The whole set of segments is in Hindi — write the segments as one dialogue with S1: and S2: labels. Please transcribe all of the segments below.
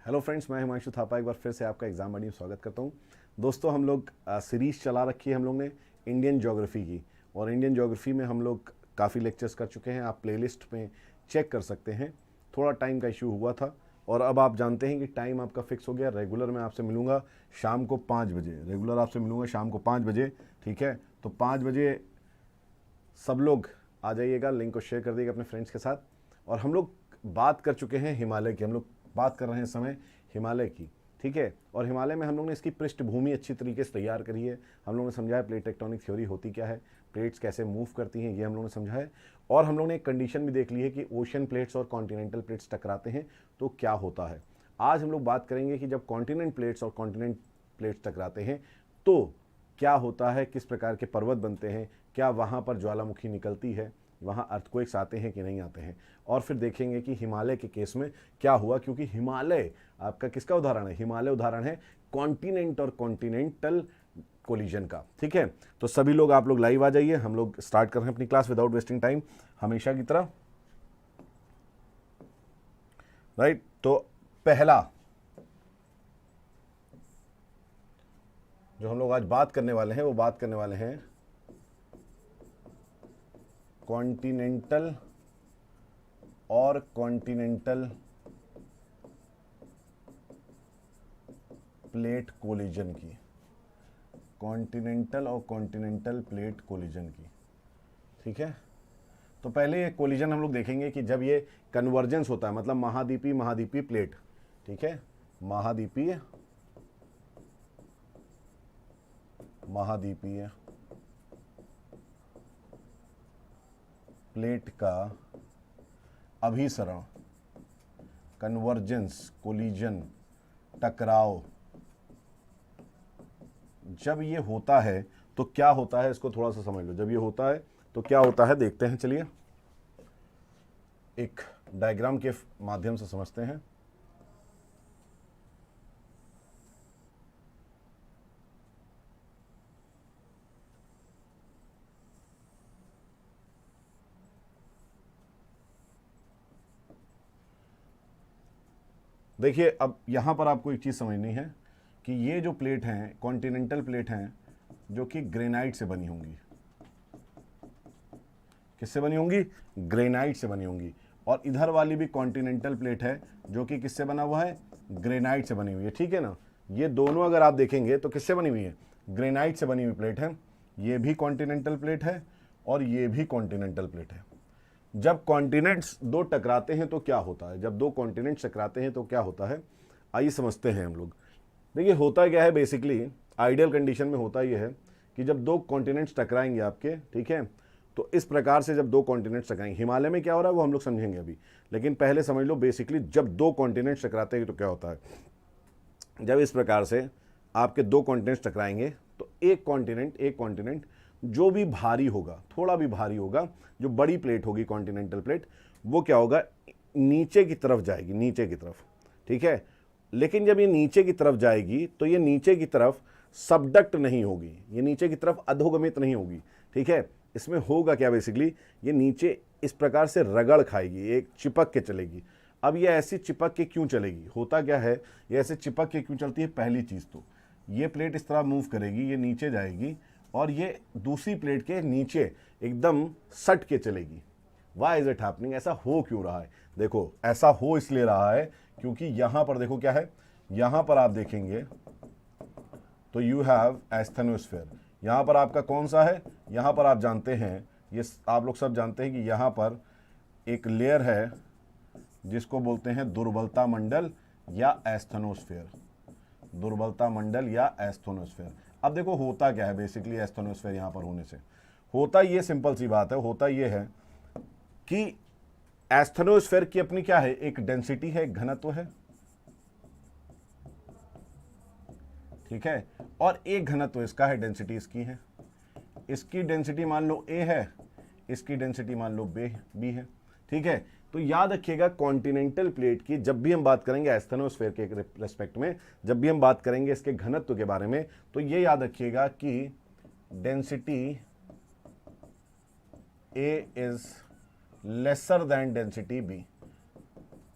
S1: हेलो फ्रेंड्स, मैं हिमांशु थापा एक बार फिर से आपका एग्जाम बडी में स्वागत करता हूं। दोस्तों, हम लोग सीरीज़ चला रखी है हम लोग ने इंडियन ज्योग्राफी की, और इंडियन ज्योग्राफी में हम लोग काफ़ी लेक्चर्स कर चुके हैं। आप प्लेलिस्ट में चेक कर सकते हैं। थोड़ा टाइम का इशू हुआ था और अब आप जानते हैं कि टाइम आपका फिक्स हो गया। रेगुलर मैं आपसे मिलूंगा शाम को 5 बजे, रेगुलर आपसे मिलूंगा शाम को 5 बजे, ठीक है। तो 5 बजे सब लोग आ जाइएगा, लिंक को शेयर कर दीजिएगा अपने फ्रेंड्स के साथ। और हम लोग बात कर चुके हैं हिमालय की, हम लोग बात कर रहे हैं इस समय हिमालय की, ठीक है। और हिमालय में हम लोग ने इसकी पृष्ठभूमि अच्छी तरीके से तैयार करी है। हम लोगों ने समझा है प्लेट टेक्टोनिक थ्योरी होती क्या है, प्लेट्स कैसे मूव करती हैं, ये हम लोगों ने समझा है। और हम लोग ने एक कंडीशन भी देख ली है कि ओशन प्लेट्स और कॉन्टिनेंटल प्लेट्स टकराते हैं तो क्या होता है। आज हम लोग बात करेंगे कि जब कॉन्टिनेंट प्लेट्स और कॉन्टिनेंट प्लेट्स टकराते हैं तो क्या होता है, किस प्रकार के पर्वत बनते हैं, क्या वहाँ पर ज्वालामुखी निकलती है, वहाँ अर्थक्वेक्स आते हैं कि नहीं आते हैं। और फिर देखेंगे कि हिमालय के केस में क्या हुआ, क्योंकि हिमालय आपका किसका उदाहरण है, हिमालय उदाहरण है कॉन्टिनेंट और कॉन्टिनेंटल कोलिजन का, ठीक है। तो सभी लोग, आप लोग लाइव आ जाइए, हम लोग स्टार्ट कर रहे हैं अपनी क्लास विदाउट वेस्टिंग टाइम, हमेशा की तरह, राइट। तो पहला जो हम लोग आज बात करने वाले हैं वो बात करने वाले हैं कॉन्टिनेंटल और कॉन्टिनेंटल प्लेट कोलिजन की, कॉन्टिनेंटल और कॉन्टिनेंटल प्लेट कोलिजन की, ठीक है। तो पहले ये कोलिजन हम लोग देखेंगे कि जब ये कन्वर्जेंस होता है, मतलब महाद्वीपीय महाद्वीपीय प्लेट, ठीक है, महाद्वीपीय महाद्वीपीय प्लेट का अभिसरण, कन्वर्जेंस, कोलिजन, टकराव, जब ये होता है तो क्या होता है, इसको थोड़ा सा समझ लो। जब ये होता है तो क्या होता है, देखते हैं, चलिए एक डायग्राम के माध्यम से समझते हैं। देखिए, अब यहां पर आपको एक चीज समझनी है कि ये जो प्लेट हैं, कॉन्टिनेंटल प्लेट हैं, जो कि ग्रेनाइट से बनी होंगी। किससे बनी होंगी? ग्रेनाइट से बनी होंगी। और इधर वाली भी कॉन्टिनेंटल प्लेट है जो कि किससे बना हुआ है? ग्रेनाइट से बनी हुई है, ठीक है ना। ये दोनों अगर आप देखेंगे तो किससे बनी हुई है? ग्रेनाइट से बनी हुई प्लेट है। ये भी कॉन्टिनेंटल प्लेट है और ये भी कॉन्टिनेंटल प्लेट है। जब कॉन्टिनेंट्स दो टकराते हैं तो क्या होता है? जब दो कॉन्टिनेंट्स टकराते हैं तो क्या होता है, आइए समझते हैं हम लोग। देखिए, होता क्या है, बेसिकली आइडियल कंडीशन में होता ये है कि जब दो कॉन्टिनेंट्स टकराएंगे आपके, ठीक है, तो इस प्रकार से जब दो कॉन्टिनेंट्स टकराएंगे, हिमालय में क्या हो रहा है वो हम लोग समझेंगे अभी, लेकिन पहले समझ लो बेसिकली जब दो कॉन्टिनेंट्स टकराते हैं तो क्या होता है। जब इस प्रकार से आपके दो कॉन्टिनेंट्स टकराएंगे तो एक कॉन्टिनेंट जो भी भारी होगा, थोड़ा भी भारी होगा, जो बड़ी प्लेट होगी कॉन्टिनेंटल प्लेट, वो क्या होगा, नीचे की तरफ जाएगी, नीचे की तरफ, ठीक है। लेकिन जब ये नीचे की तरफ जाएगी तो ये नीचे की तरफ सबडक्ट नहीं होगी, ये नीचे की तरफ अधोगमित नहीं होगी, ठीक है। इसमें होगा क्या, बेसिकली ये नीचे इस प्रकार से रगड़ खाएगी, एक चिपक के चलेगी। अब ये ऐसी चिपक के क्यों चलेगी, होता क्या है, ये ऐसे चिपक के क्यों चलती है? पहली चीज़ तो ये प्लेट इस तरह मूव करेगी, ये नीचे जाएगी और ये दूसरी प्लेट के नीचे एकदम सट के चलेगी। Why is it happening? ऐसा हो क्यों रहा है? देखो, ऐसा हो इसलिए रहा है क्योंकि यहां पर देखो क्या है, यहां पर आप देखेंगे तो यू हैव एस्थेनोस्फेयर। यहां पर आपका कौन सा है? यहां पर आप जानते हैं, ये आप लोग सब जानते हैं कि यहां पर एक लेयर है जिसको बोलते हैं दुर्बलता मंडल या एस्थेनोस्फेयर, दुर्बलता मंडल या एस्थेनोस्फेयर। अब देखो होता क्या है, बेसिकली एस्थेनोस्फेयर यहां पर होने से होता ये सिंपल सी बात है, होता ये है कि एस्थेनोस्फेयर की अपनी क्या है, एक डेंसिटी है, एक घनत्व है, ठीक है। और एक घनत्व इसका है, डेंसिटी इसकी है। इसकी डेंसिटी मान लो ए है, इसकी डेंसिटी मान लो बी है, ठीक है। तो याद रखिएगा कॉन्टिनेंटल प्लेट की जब भी हम बात करेंगे एस्थेनोस्फेयर के रेस्पेक्ट में, जब भी हम बात करेंगे इसके घनत्व के बारे में, तो ये याद रखिएगा कि density a is lesser than density b.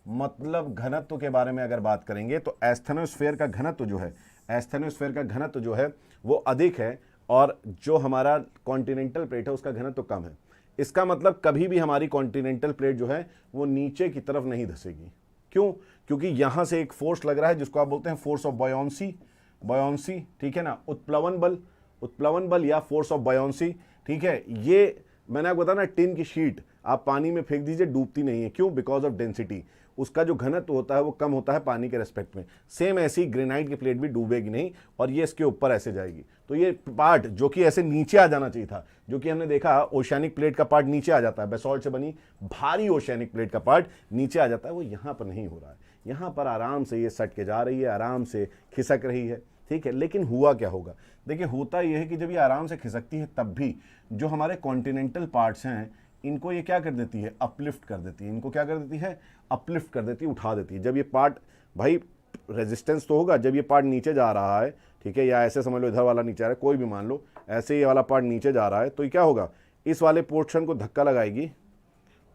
S1: मतलब घनत्व के बारे में अगर बात करेंगे तो एस्थेनोस्फेयर का घनत्व जो है, एस्थेनोस्फेयर का घनत्व जो है वो अधिक है और जो हमारा कॉन्टिनेंटल प्लेट है उसका घनत्व कम है। इसका मतलब कभी भी हमारी कॉन्टिनेंटल प्लेट जो है वो नीचे की तरफ नहीं धसेगी। क्यों? क्योंकि यहां से एक फोर्स लग रहा है जिसको आप बोलते हैं फोर्स ऑफ बायोंसी, बायोंसी, ठीक है ना, उत्प्लवन बल, उत्प्लवन बल या फोर्स ऑफ बायोंसी, ठीक है। ये मैंने आपको बताया ना, टिन की शीट आप पानी में फेंक दीजिए, डूबती नहीं है। क्यों? बिकॉज ऑफ डेंसिटी, उसका जो घनत्व होता है वो कम होता है पानी के रेस्पेक्ट में। सेम ऐसी ग्रेनाइट की प्लेट भी डूबेगी नहीं और ये इसके ऊपर ऐसे जाएगी। तो ये पार्ट जो कि ऐसे नीचे आ जाना चाहिए था, जो कि हमने देखा ओशियानिक प्लेट का पार्ट नीचे आ जाता है, बेसॉल्ट से बनी भारी ओशियानिक प्लेट का पार्ट नीचे आ जाता है, वो यहाँ पर नहीं हो रहा है। यहाँ पर आराम से ये सट के जा रही है, आराम से खिसक रही है, ठीक है। लेकिन हुआ क्या होगा? देखिए, होता यह है कि जब ये आराम से खिसकती है तब भी जो हमारे कॉन्टिनेंटल पार्ट्स हैं इनको ये क्या कर देती है? अपलिफ्ट कर देती है। इनको क्या कर देती है? अपलिफ्ट कर देती है, उठा देती है। जब ये पार्ट, भाई रेजिस्टेंस तो होगा जब ये पार्ट नीचे जा रहा है, ठीक है, या ऐसे समझ लो इधर वाला नीचे आ रहा है, कोई भी मान लो ऐसे ये वाला पार्ट नीचे जा रहा है, तो ये क्या होगा? इस वाले पोर्शन को धक्का लगाएगी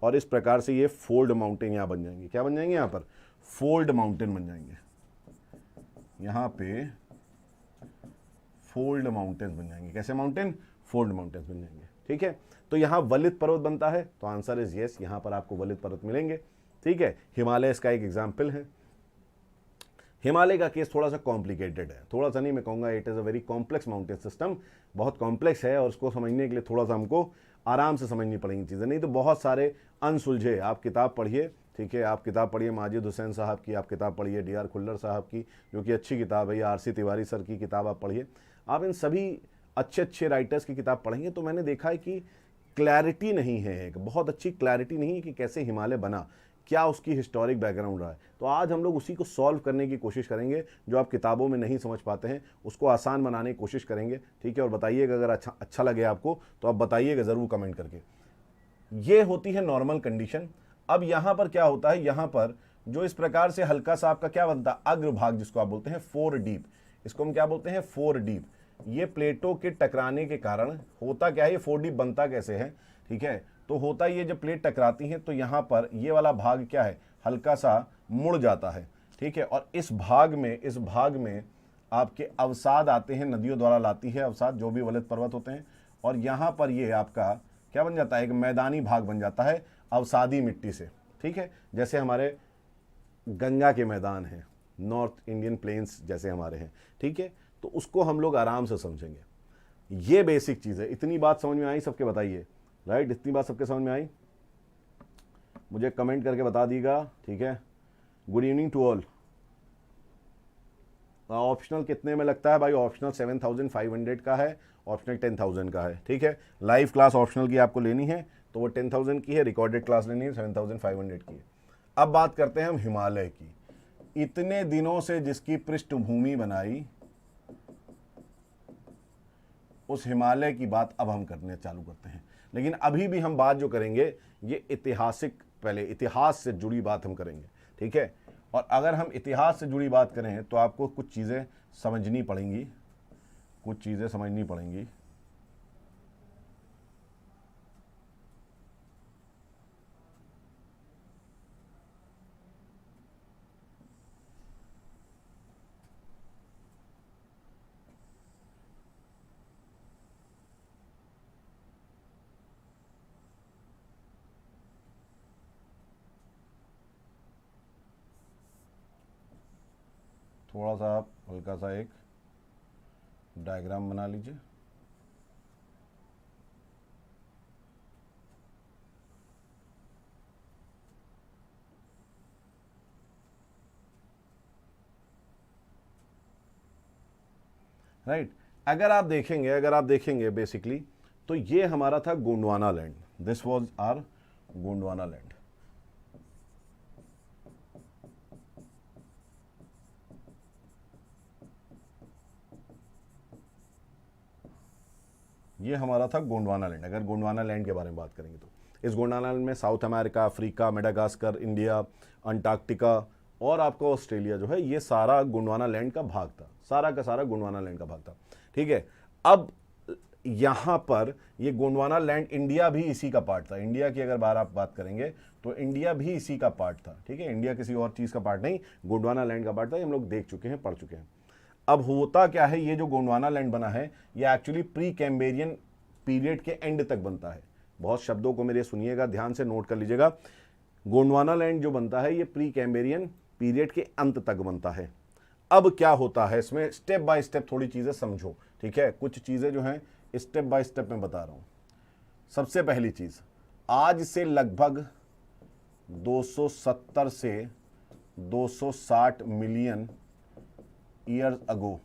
S1: और इस प्रकार से ये फोल्ड माउंटेन यहाँ बन जाएंगे। क्या बन जाएंगे? यहाँ पर फोल्ड माउंटेन बन जाएंगे। यहाँ पे फोल्ड माउंटेन्स बन जाएंगे। कैसे माउंटेन? फोल्ड माउंटेन्स बन जाएंगे, ठीक है। तो यहाँ वलित पर्वत बनता है, तो आंसर इज यस, यहाँ पर आपको वलित पर्वत मिलेंगे, ठीक है। हिमालय इसका एक एग्जाम्पल है। हिमालय का केस थोड़ा सा कॉम्प्लिकेटेड है, थोड़ा सा नहीं, मैं कहूँगा it is a very complex mountain system, बहुत कॉम्प्लेक्स है और उसको समझने के लिए थोड़ा सा हमको आराम से समझनी पड़ेंगी चीज़ें, नहीं तो बहुत सारे अनसुलझे। आप किताब पढ़िए, ठीक है, आप किताब पढ़िए माजिद हुसैन साहब की, आप किताब पढ़िए डी आर खुल्लर साहब की, जो कि अच्छी किताब है, या आर सी तिवारी सर की किताब आप पढ़िए। आप इन सभी अच्छे अच्छे राइटर्स की किताब पढ़ेंगे तो मैंने देखा है कि क्लैरिटी नहीं है, एक बहुत अच्छी क्लैरिटी नहीं है कि कैसे हिमालय बना, क्या उसकी हिस्टोरिक बैकग्राउंड रहा है। तो आज हम लोग उसी को सॉल्व करने की कोशिश करेंगे, जो आप किताबों में नहीं समझ पाते हैं उसको आसान बनाने की कोशिश करेंगे, ठीक है। और बताइएगा अगर अच्छा लगे आपको तो आप बताइएगा ज़रूर कमेंट करके। ये होती है नॉर्मल कंडीशन। अब यहाँ पर क्या होता है? यहाँ पर जो इस प्रकार से हल्का सा आपका क्या बनता है? अग्रभाग, जिसको आप बोलते हैं फोर डीप, इसको हम क्या बोलते हैं? Four deep. ये प्लेटों के टकराने के कारण होता क्या है? ये फोर डीप बनता कैसे है? ठीक है, तो होता ये जब प्लेट टकराती हैं तो यहाँ पर ये वाला भाग क्या है? हल्का सा मुड़ जाता है, ठीक है। और इस भाग में आपके अवसाद आते हैं, नदियों द्वारा लाती है अवसाद, जो भी वलित पर्वत होते हैं। और यहाँ पर ये आपका क्या बन जाता है? एक मैदानी भाग बन जाता है अवसादी मिट्टी से, ठीक है। जैसे हमारे गंगा के मैदान हैं, नॉर्थ इंडियन प्लेन्स जैसे हमारे हैं, ठीक है। तो उसको हम लोग आराम से समझेंगे। ये बेसिक चीज़ है। इतनी बात समझ में आई सबके? बताइए, राइट, इतनी बात सबके समझ में आई? मुझे कमेंट करके बता दीजिएगा, ठीक है। Good evening to all. Optional कितने में लगता है भाई? ऑप्शनल 7500 का है, ऑप्शनल 10,000 का है, ठीक है। लाइव क्लास ऑप्शनल की आपको लेनी है तो वो 10,000 की है, रिकॉर्डेड क्लास लेनी है 7,500 की है। अब बात करते हैं हम हिमालय की। इतने दिनों से जिसकी पृष्ठभूमि बनाई, उस हिमालय की बात अब हम करने चालू करते हैं। लेकिन अभी भी हम बात जो करेंगे ये ऐतिहासिक, पहले इतिहास से जुड़ी बात हम करेंगे, ठीक है। और अगर हम इतिहास से जुड़ी बात करें तो आपको कुछ चीज़ें समझनी पड़ेंगी, कुछ चीज़ें समझनी पड़ेंगी। थोड़ा सा आप हल्का सा एक डायग्राम बना लीजिए। राइट, अगर आप देखेंगे बेसिकली तो ये हमारा था Gondwana land. This was our Gondwana land. ये हमारा था गोंडवाना लैंड। अगर गोंडवाना लैंड के बारे में बात करेंगे तो इस गोंडवाना लैंड में south America, Africa, Madagascar, India, Antarctica और आपका ऑस्ट्रेलिया जो है, ये सारा गोंडवाना लैंड का भाग था, सारा का सारा गोंडवाना लैंड का भाग था, ठीक है। अब यहां पर ये गोंडवाना लैंड, इंडिया भी इसी का पार्ट था। इंडिया की अगर बार आप बात करेंगे तो इंडिया भी इसी का पार्ट था, ठीक है। इंडिया किसी और चीज का पार्ट नहीं, गोंडवाना लैंड का पार्ट था। ये हम लोग देख चुके हैं, पढ़ चुके हैं। अब होता क्या है, ये जो गोंडवाना लैंड बना है ये एक्चुअली प्री कैम्ब्रियन पीरियड के एंड तक बनता है। बहुत शब्दों को मेरे सुनिएगा, ध्यान से नोट कर लीजिएगा। गोंडवाना लैंड जो बनता है ये प्री कैम्ब्रियन पीरियड के अंत तक बनता है। अब क्या होता है इसमें, स्टेप बाय स्टेप थोड़ी चीजें समझो, ठीक है। कुछ चीजें जो हैं स्टेप बाय स्टेप में बता रहा हूं। सबसे पहली चीज, आज से लगभग 270 से 260 मिलियन ईयर्स अगो,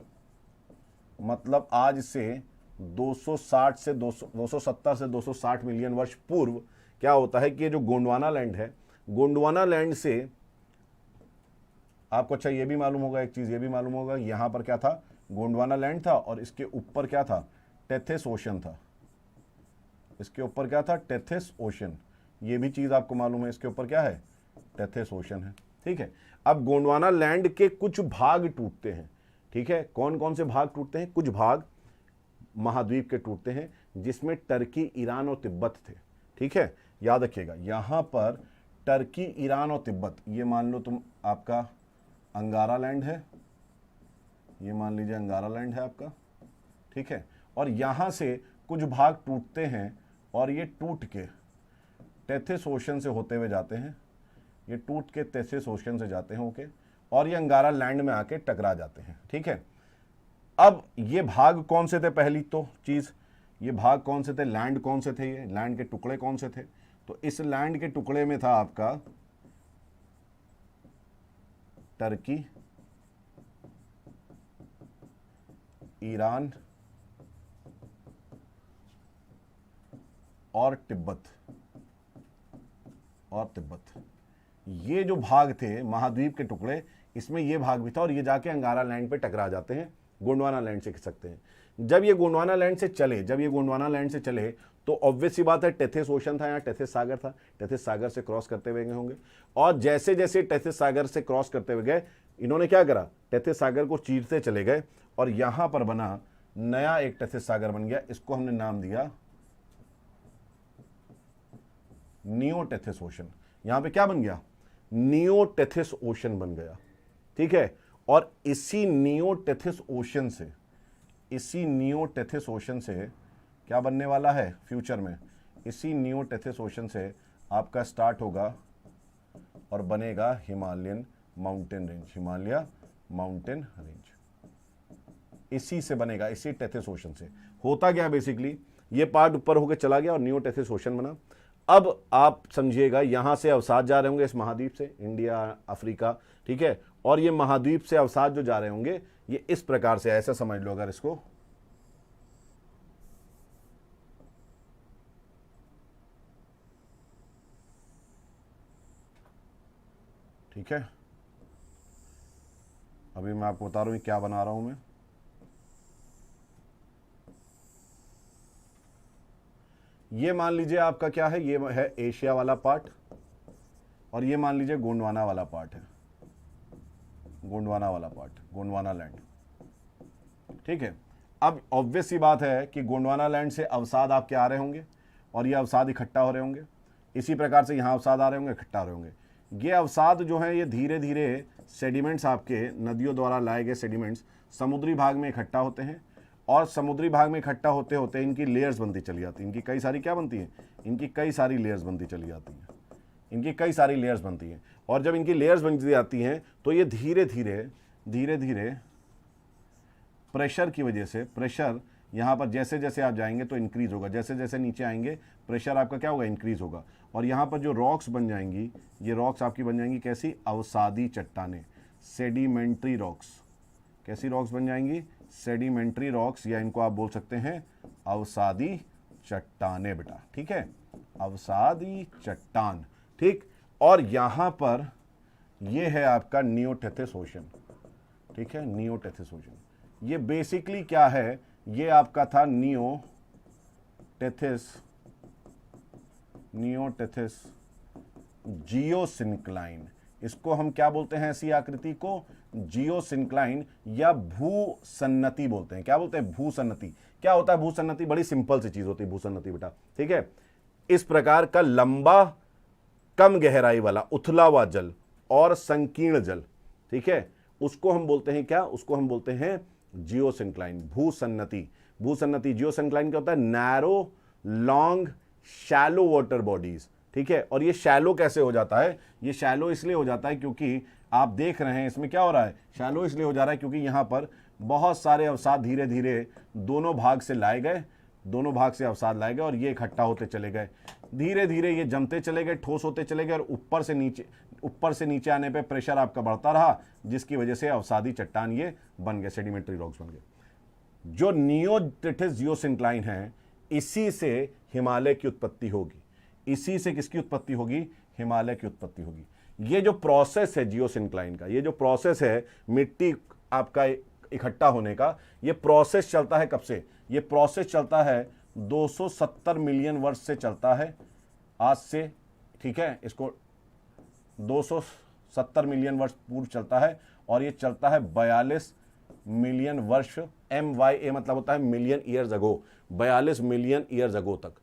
S1: मतलब आज से 260 से 270 से 260 मिलियन वर्ष पूर्व क्या होता है कि ये जो गोंडवाना लैंड है, गोंडवाना लैंड से आपको अच्छा ये भी मालूम होगा, एक चीज ये भी मालूम होगा, यहां पर क्या था, गोंडवाना लैंड था और इसके ऊपर क्या था, टेथिस ओशन था। इसके ऊपर क्या था, टेथिस ओशन। ये भी चीज आपको मालूम है, इसके ऊपर क्या है, टेथिस ओशन है, ठीक है। अब गोंडवाना लैंड के कुछ भाग टूटते हैं, ठीक है। कौन कौन से भाग टूटते हैं, कुछ भाग महाद्वीप के टूटते हैं, जिसमें टर्की, ईरान और तिब्बत थे, ठीक है। याद रखिएगा, यहां पर टर्की, ईरान और तिब्बत, ये मान लो तुम आपका अंगारा लैंड है, ये मान लीजिए अंगारा लैंड है आपका, ठीक है। और यहां से कुछ भाग टूटते हैं और ये टूट के टेथिस ओशन से होते हुए जाते हैं, ये टूट के टेथिस ओशन से जाते हैं ओके, और ये अंगारा लैंड में आके टकरा जाते हैं, ठीक है। अब ये भाग कौन से थे, पहली तो चीज, ये भाग कौन से थे, लैंड कौन से थे, ये लैंड के टुकड़े कौन से थे। तो इस लैंड के टुकड़े में था आपका टर्की, ईरान और तिब्बत, ये जो भाग थे महाद्वीप के टुकड़े, इसमें ये भाग भी था और ये जाके अंगारा लैंड पे टकरा जाते हैं, गोंडवाना लैंड से सकते हैं। जब ये गोंडवाना लैंड से चले तो ऑब्वियस सी बात है, टेथिस ओशन था, यहाँ टेथिस सागर था, टेथिस सागर से क्रॉस करते हुए गए होंगे। और जैसे जैसे टेथिस सागर से क्रॉस करते हुए गए, इन्होंने क्या करा, टेथिस सागर को चीरते चले गए और यहां पर बना नया एक टेथिस सागर बन गया। इसको हमने नाम दिया नियो टेथिस ओशन। यहां पे क्या बन गया, नियो टेथिस ओशन बन गया, ठीक है। और इसी नियो टेथिस ओशन से क्या बनने वाला है फ्यूचर में, इसी नियो टेथिस ओशन से आपका स्टार्ट होगा और बनेगा Himalayan mountain range, Himalaya mountain range, इसी से बनेगा, इसी टेथिस ओशन से। होता क्या बेसिकली, ये पार्ट ऊपर होकर चला गया और नियो टेथिस ओशन बना। अब आप समझिएगा, यहां से अवसाद जा रहे होंगे इस महाद्वीप से, इंडिया, अफ्रीका, ठीक है। और ये महाद्वीप से अवसाद जो जा रहे होंगे ये इस प्रकार से, ऐसा समझ लो अगर इसको, ठीक है। अभी मैं आपको बता रहा हूं क्या बना रहा हूं मैं। ये मान लीजिए आपका क्या है, ये है एशिया वाला पार्ट और ये मान लीजिए गोंडवाना वाला पार्ट है, गोंडवाना लैंड, ठीक है। अब ऑब्वियस सी बात है कि गोंडवाना लैंड से अवसाद आपके आ रहे होंगे और ये अवसाद इकट्ठा हो रहे होंगे, इसी प्रकार से यहाँ अवसाद आ रहे होंगे, इकट्ठा हो रहे होंगे। ये अवसाद जो है ये धीरे धीरे सेडिमेंट्स, आपके नदियों द्वारा लाए गए सेडिमेंट्स समुद्री भाग में इकट्ठा होते हैं और समुद्री भाग में इकट्ठा होते होते इनकी लेयर्स बनती चली जाती हैं, इनकी कई सारी क्या बनती हैं, इनकी कई सारी लेयर्स बनती चली जाती हैं, इनकी कई सारी लेयर्स बनती हैं। और जब इनकी लेयर्स बनती जाती हैं तो ये धीरे धीरे प्रेशर की वजह से, प्रेशर यहाँ पर जैसे जैसे आप जाएंगे तो इंक्रीज होगा, जैसे जैसे नीचे आएंगे प्रेशर आपका क्या होगा, इंक्रीज होगा। और यहाँ पर जो रॉक्स बन जाएंगी, ये रॉक्स आपकी बन जाएंगी कैसी, अवसादी चट्टानें, सेडिमेंट्री रॉक्स। कैसी रॉक्स बन जाएंगी, सेडिमेंट्री रॉक्स, या इनको आप बोल सकते हैं अवसादी चट्टानें बेटा, ठीक है, अवसादी चट्टान, ठीक। और यहाँ पर ये है आपका नियो टेथिस ओशन, ठीक है, नियो टेथिस ओशन। ये बेसिकली क्या है, ये आपका था नियो टेथिस जियोसिंक्लाइन। इसको हम क्या बोलते हैं, ऐसी आकृति को जियोसिंक्लाइन या भूसन्नति बोलते हैं। क्या बोलते हैं, भूसन्नति। क्या होता है भूसन्नति, बड़ी सिंपल सी चीज होती है भूसन्नति बेटा, ठीक है। इस प्रकार का लंबा कम गहराई वाला उथला हुआ जल और संकीर्ण जल, ठीक है, उसको हम बोलते हैं क्या, उसको हम बोलते हैं जियोसिंक्लाइन, भूसन्नति। भूसन्नति जियोसिंक्लाइन क्या होता है, narrow long shallow water bodies, ठीक है। और ये शैलो कैसे हो जाता है, ये शैलो इसलिए हो जाता है क्योंकि आप देख रहे हैं इसमें क्या हो रहा है, शैलो इसलिए हो जा रहा है क्योंकि यहां पर बहुत सारे अवसाद धीरे धीरे दोनों भाग से लाए गए, दोनों भाग से अवसाद लाए गए और ये इकट्ठा होते चले गए, धीरे धीरे ये जमते चले गए, ठोस होते चले गए और ऊपर से नीचे आने पे प्रेशर आपका बढ़ता रहा, जिसकी वजह से अवसादी चट्टान ये बन गए, सेडिमेंट्री रॉक्स बन गए। जो नियोटिथिस जियोसिंक्लाइन है, इसी से हिमालय की उत्पत्ति होगी, इसी से किसकी उत्पत्ति होगी, हिमालय की उत्पत्ति होगी। ये जो प्रोसेस है जियोसिंक्लाइन का, ये जो प्रोसेस है मिट्टी आपका इकट्ठा होने का, ये प्रोसेस चलता है कब से, ये प्रोसेस चलता है 270 मिलियन वर्ष से चलता है आज से, ठीक है। इसको 270 मिलियन वर्ष पूर्व चलता है और ये चलता है 42 मिलियन वर्ष, MYA मतलब होता है million years ago, 42 million years ago तक।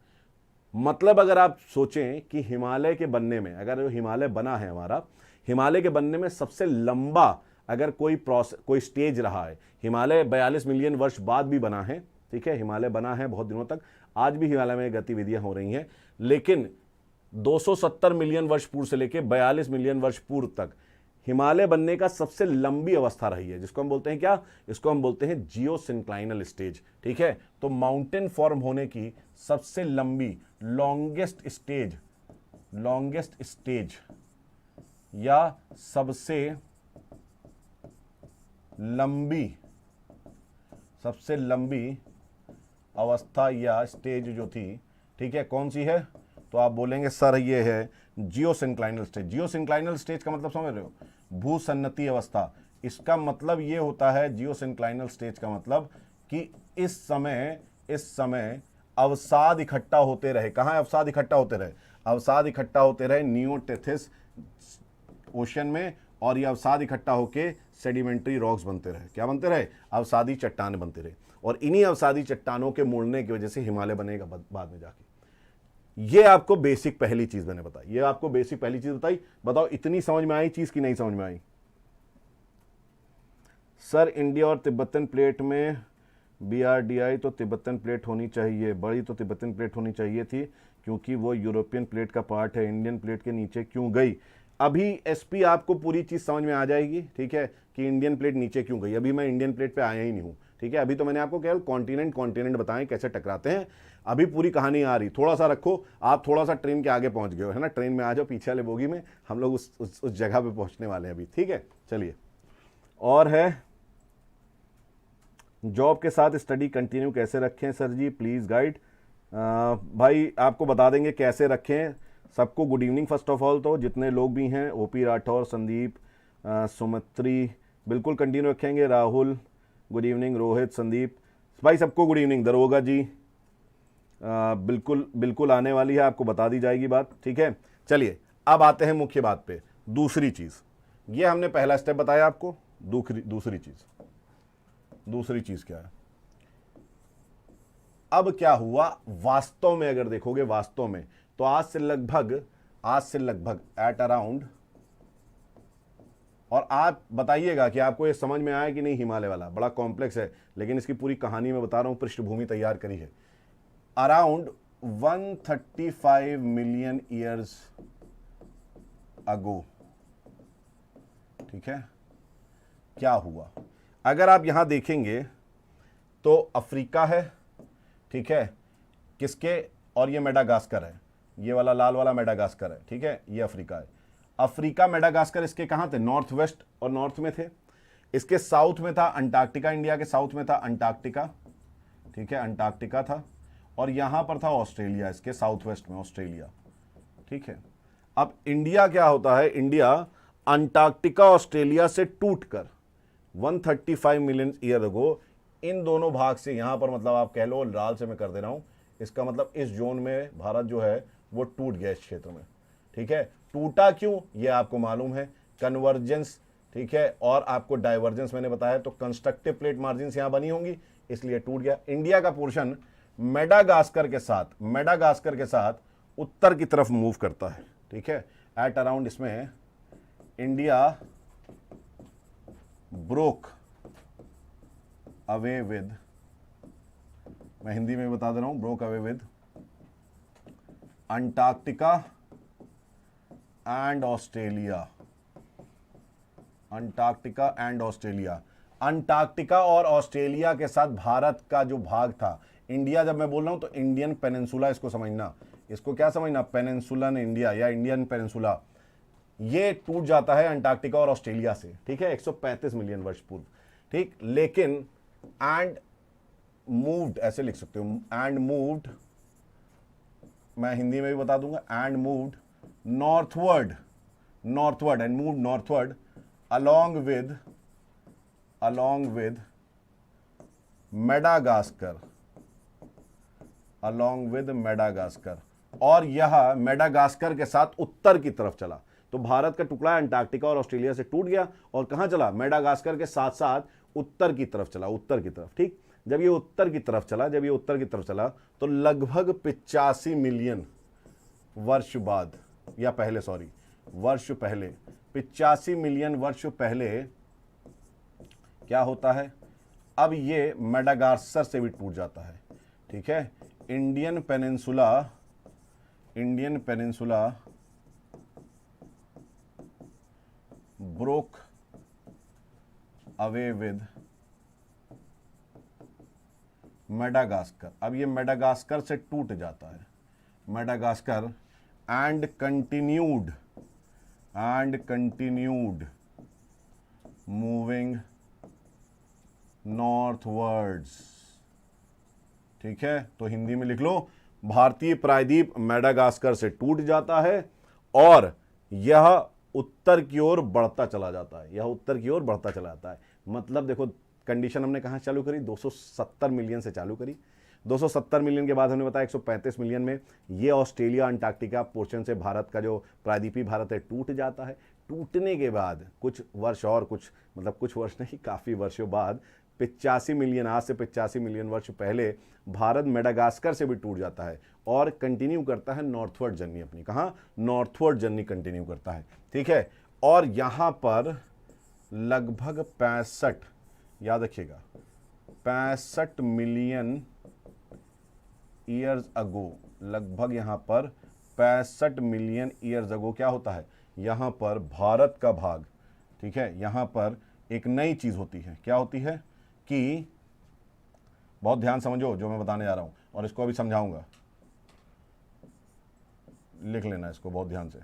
S1: मतलब अगर आप सोचें कि हिमालय के बनने में, अगर हिमालय बना है हमारा, हिमालय के बनने में सबसे लंबा अगर कोई स्टेज रहा है, हिमालय 42 मिलियन वर्ष बाद भी बना है, ठीक है। हिमालय बना है बहुत दिनों तक, आज भी हिमालय में गतिविधियां हो रही हैं, लेकिन 270 मिलियन वर्ष पूर्व से लेकर 42 मिलियन वर्ष पूर्व तक हिमालय बनने का सबसे लंबी अवस्था रही है, जिसको हम बोलते हैं क्या, इसको हम बोलते हैं जियोसिंक्लाइनल स्टेज, ठीक है। तो माउंटेन फॉर्म होने की सबसे लंबी लॉन्गेस्ट स्टेज या सबसे लंबी अवस्था या स्टेज जो थी, ठीक है, कौन सी है, तो आप बोलेंगे सर ये है जियोसिंक्लाइनल स्टेज। जियोसिंक्लाइनल स्टेज का मतलब समझ रहे हो, भूसन्नति अवस्था। इसका मतलब ये होता है जियोसिंक्लाइनल स्टेज का मतलब कि इस समय अवसाद इकट्ठा होते रहे। कहाँ अवसाद इकट्ठा होते रहे, अवसाद इकट्ठा होते रहे नियोटिथिस ओशन में, और ये अवसाद इकट्ठा होके सेडिमेंट्री रॉक्स बनते रहे। क्या बनते रहे, अवसादी चट्टान बनते रहे, और इन्हीं अवसादी चट्टानों के मुड़ने की वजह से हिमालय बनेगा बाद में जाके। ये आपको बेसिक पहली चीज मैंने बताई, ये आपको बेसिक पहली चीज बताई। बताओ इतनी समझ में आई चीज कि नहीं समझ में आई। सर इंडिया और तिब्बतन प्लेट में BRDI तो तिब्बतन प्लेट होनी चाहिए, बड़ी तो तिब्बतन प्लेट होनी चाहिए थी, क्योंकि वो यूरोपियन प्लेट का पार्ट है, इंडियन प्लेट के नीचे क्यों गई। अभी SP आपको पूरी चीज समझ में आ जाएगी, ठीक है, कि इंडियन प्लेट नीचे क्यों गई। अभी मैं इंडियन प्लेट पे आया ही नहीं हूं, ठीक है। अभी तो मैंने आपको केवल कॉन्टिनेंट बताएं कैसे टकराते हैं, अभी पूरी कहानी आ रही। थोड़ा सा रखो, आप थोड़ा सा ट्रेन के आगे पहुंच गए हो, है ना, ट्रेन में आ जाओ पीछे वाले बोगी में, हम लोग उस जगह पे पहुंचने वाले हैं अभी, ठीक है। चलिए, और है जॉब के साथ स्टडी कंटिन्यू कैसे रखें सर जी, प्लीज गाइड। भाई आपको बता देंगे कैसे रखें। सबको good evening first of all, तो जितने लोग भी हैं, OP राठौर, संदीप, सुमत्री, बिल्कुल कंटिन्यू रखेंगे। राहुल गुड इवनिंग, रोहित, संदीप भाई सबको गुड इवनिंग। दरोगा जी बिल्कुल आने वाली है, आपको बता दी जाएगी बात, ठीक है। चलिए अब आते हैं मुख्य बात पे। दूसरी चीज, ये हमने पहला स्टेप बताया आपको। दूसरी चीज क्या है, अब क्या हुआ वास्तव में, अगर देखोगे वास्तव में, तो आज से लगभग एट अराउंड, और आप बताइएगा कि आपको ये समझ में आया कि नहीं। हिमालय वाला बड़ा कॉम्प्लेक्स है, लेकिन इसकी पूरी कहानी मैं बता रहा हूं, पृष्ठभूमि तैयार करी है। अराउंड 135 मिलियन ईयर्स अगो, ठीक है, क्या हुआ। अगर आप यहां देखेंगे तो अफ्रीका है, ठीक है, किसके, और ये मेडागास्कर है, ये वाला लाल वाला मेडागास्कर है, ठीक है, ये अफ्रीका है। अफ्रीका मेडागास्कर इसके कहां थे, नॉर्थ वेस्ट और नॉर्थ में थे। इसके साउथ में था अंटार्कटिका, इंडिया के साउथ में था अंटार्कटिका, ठीक है, अंटार्कटिका था। और यहां पर था ऑस्ट्रेलिया, इसके साउथ वेस्ट में ऑस्ट्रेलिया, ठीक है। अब इंडिया क्या होता है, इंडिया अंटार्कटिका ऑस्ट्रेलिया से टूटकर 135 मिलियन ईयर अगो इन दोनों भाग से, यहां पर मतलब आप कह लो, लाल से मैं कर दे रहा हूं, इसका मतलब इस जोन में भारत जो है वो टूट गया इस क्षेत्र में, ठीक है। टूटा क्यों, ये आपको मालूम है, कन्वर्जेंस, ठीक है, और आपको डाइवर्जेंस मैंने बताया। तो कंस्ट्रक्टिव प्लेट मार्जिन यहां बनी होंगी, इसलिए टूट गया। इंडिया का पोर्शन मेडागास्कर के साथ उत्तर की तरफ मूव करता है, ठीक है, एट अराउंड, इसमें इंडिया ब्रोक अवे विद, मैं हिंदी में बता दे रहा हूं, broke away with Antarctica and Australia. Antarctica और ऑस्ट्रेलिया के साथ भारत का जो भाग था, इंडिया जब मैं बोल रहा हूं तो इंडियन पेनिनसुला, इसको समझना, इसको क्या समझना, पेनिनसुलन इंडिया या इंडियन पेनिनसुला, ये टूट जाता है अंटार्कटिका और ऑस्ट्रेलिया से, ठीक है, 135 मिलियन वर्ष पूर्व, ठीक। लेकिन एंड मूव्ड, ऐसे लिख सकते हो, एंड मूव्ड, मैं हिंदी में भी बता दूंगा, and moved northward and moved northward along with Madagascar, और यह मेडागास्कर के साथ उत्तर की तरफ चला। तो भारत का टुकड़ा अंटार्कटिका और ऑस्ट्रेलिया से टूट गया और कहां चला, मेडागास्कर के साथ साथ उत्तर की तरफ चला, उत्तर की तरफ, ठीक। जब ये उत्तर की तरफ चला तो लगभग 85 मिलियन वर्ष बाद, या पहले, सॉरी, वर्ष पहले, 85 मिलियन वर्ष पहले क्या होता है, अब ये मेडागास्कर से भी टूट जाता है, ठीक है। Indian peninsula broke away with Madagascar, अब ये मेडागास्कर से टूट जाता है, Madagascar, and continued moving northwards, ठीक है। तो हिंदी में लिख लो, भारतीय प्रायद्वीप मेडागास्कर से टूट जाता है और यह उत्तर की ओर बढ़ता चला जाता है, मतलब देखो कंडीशन हमने कहां चालू करी, 270 मिलियन से चालू करी। 270 मिलियन के बाद हमने बताया 135 मिलियन में ये ऑस्ट्रेलिया अंटार्कटिका पोर्शन से भारत का जो प्रायद्वीपीय भारत है टूट जाता है। टूटने के बाद कुछ वर्ष नहीं, काफ़ी वर्षों बाद 85 मिलियन, आज से 85 मिलियन वर्ष पहले भारत मेडागास्कर से भी टूट जाता है और कंटिन्यू करता है नॉर्थवर्ड जर्नी अपनी, कहाँ, नॉर्थवर्ड जर्नी कंटिन्यू करता है, ठीक है। और यहाँ पर लगभग 65, याद रखिएगा, 65 मिलियन ईयर्स अगो, लगभग यहाँ पर 65 मिलियन ईयर्स अगो क्या होता है, यहाँ पर भारत का भाग, ठीक है, यहाँ पर एक नई चीज़ होती है। क्या होती है कि, बहुत ध्यान समझो जो मैं बताने जा रहा हूँ और इसको अभी समझाऊंगा, लिख लेना इसको बहुत ध्यान से।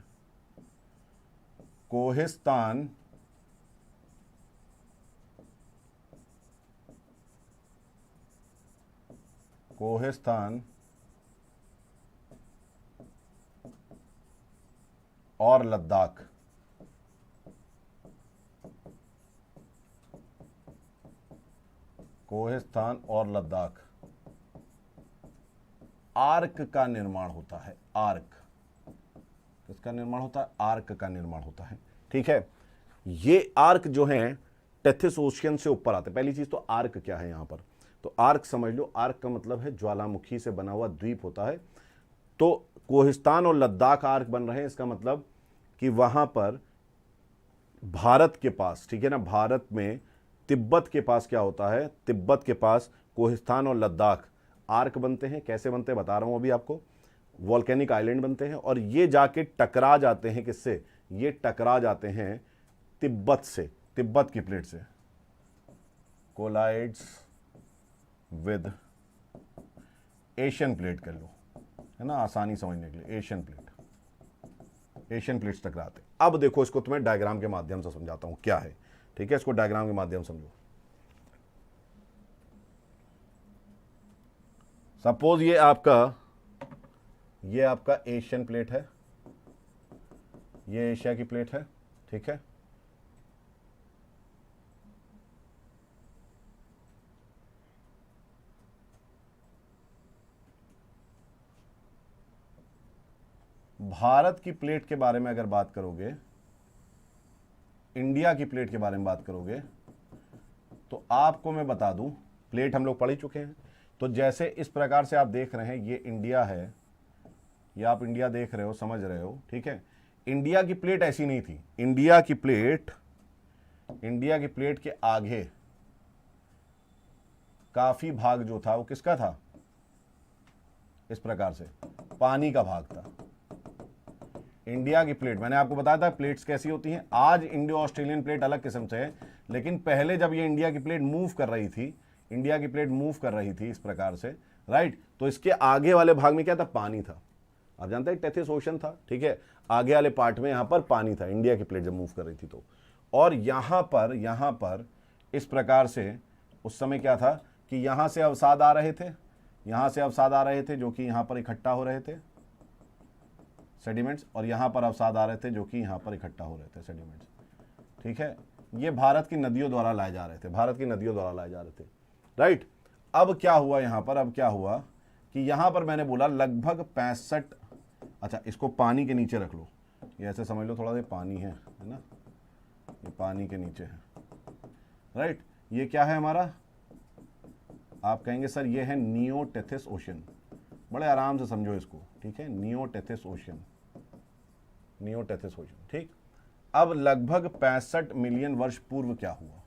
S1: कोहिस्तान और लद्दाख, कोहिस्तान और लद्दाख, आर्क का निर्माण होता है। आर्क किसका निर्माण होता है, आर्क का निर्माण होता है, ठीक है। ये आर्क जो हैं टेथिस ओशियन से ऊपर आते हैं। पहली चीज तो आर्क क्या है, यहां पर तो आर्क समझ लो, आर्क का मतलब है ज्वालामुखी से बना हुआ द्वीप होता है। तो कोहिस्तान और लद्दाख आर्क बन रहे हैं, इसका मतलब कि वहां पर भारत के पास, ठीक है ना, भारत में तिब्बत के पास क्या होता है, तिब्बत के पास कोहिस्तान और लद्दाख आर्क बनते हैं। कैसे बनते हैं बता रहा हूं अभी आपको, वॉल्केनिक आइलैंड बनते हैं और ये जाके टकरा जाते हैं, किससे, ये टकरा जाते हैं तिब्बत से, तिब्बत की प्लेट से, कोलाइड्स विद एशियन प्लेट कर लो, है ना, आसानी समझने के लिए, एशियन प्लेट्स टकराते। अब देखो इसको तुम्हें डायग्राम के माध्यम से समझाता हूं क्या है, ठीक है, इसको डायग्राम के माध्यम से समझो। सपोज ये आपका एशियन प्लेट है, ये एशिया की प्लेट है, ठीक है। भारत की प्लेट के बारे में अगर बात करोगे इंडिया की प्लेट के बारे में बात करोगे तो आपको मैं बता दूं, प्लेट हम लोग पढ़ ही चुके हैं। तो जैसे इस प्रकार से आप देख रहे हैं, ये इंडिया है, ये आप इंडिया देख रहे हो, समझ रहे हो, ठीक है। इंडिया की प्लेट ऐसी नहीं थी। इंडिया की प्लेट के आगे काफी भाग जो था वो किसका था, इस प्रकार से पानी का भाग था। इंडिया की प्लेट, मैंने आपको बताया था प्लेट्स कैसी होती हैं। आज इंडो ऑस्ट्रेलियन प्लेट अलग किस्म से है, लेकिन पहले जब ये इंडिया की प्लेट मूव कर रही थी, इस प्रकार से, राइट, तो इसके आगे वाले भाग में क्या था, पानी था। आप जानते हैं टेथिस ओशन था, ठीक है, आगे वाले पार्ट में यहां पर पानी था, इंडिया की प्लेट जब मूव कर रही थी तो। और यहां पर इस प्रकार से उस समय क्या था कि यहां से अवसाद आ रहे थे, जो कि यहां पर इकट्ठा हो रहे थे सेडिमेंट्स, और यहां पर अवसाद आ रहे थे जो कि यहां पर इकट्ठा हो रहे थे सेडिमेंट्स, ठीक है। ये भारत की नदियों द्वारा लाए जा रहे थे, राइट। अब क्या हुआ यहां पर, कि यहां पर मैंने बोला लगभग 65, अच्छा इसको पानी के नीचे रख लो, ये ऐसे समझ लो, थोड़ा सा पानी है ना, ये पानी के नीचे है, राइट। ये क्या है हमारा, आप कहेंगे सर ये है नियोटेथिस ओशन, बड़े आराम से समझो इसको, ठीक है, नियोटेथिस ओशन, ठीक। अब लगभग 65 मिलियन वर्ष पूर्व क्या हुआ,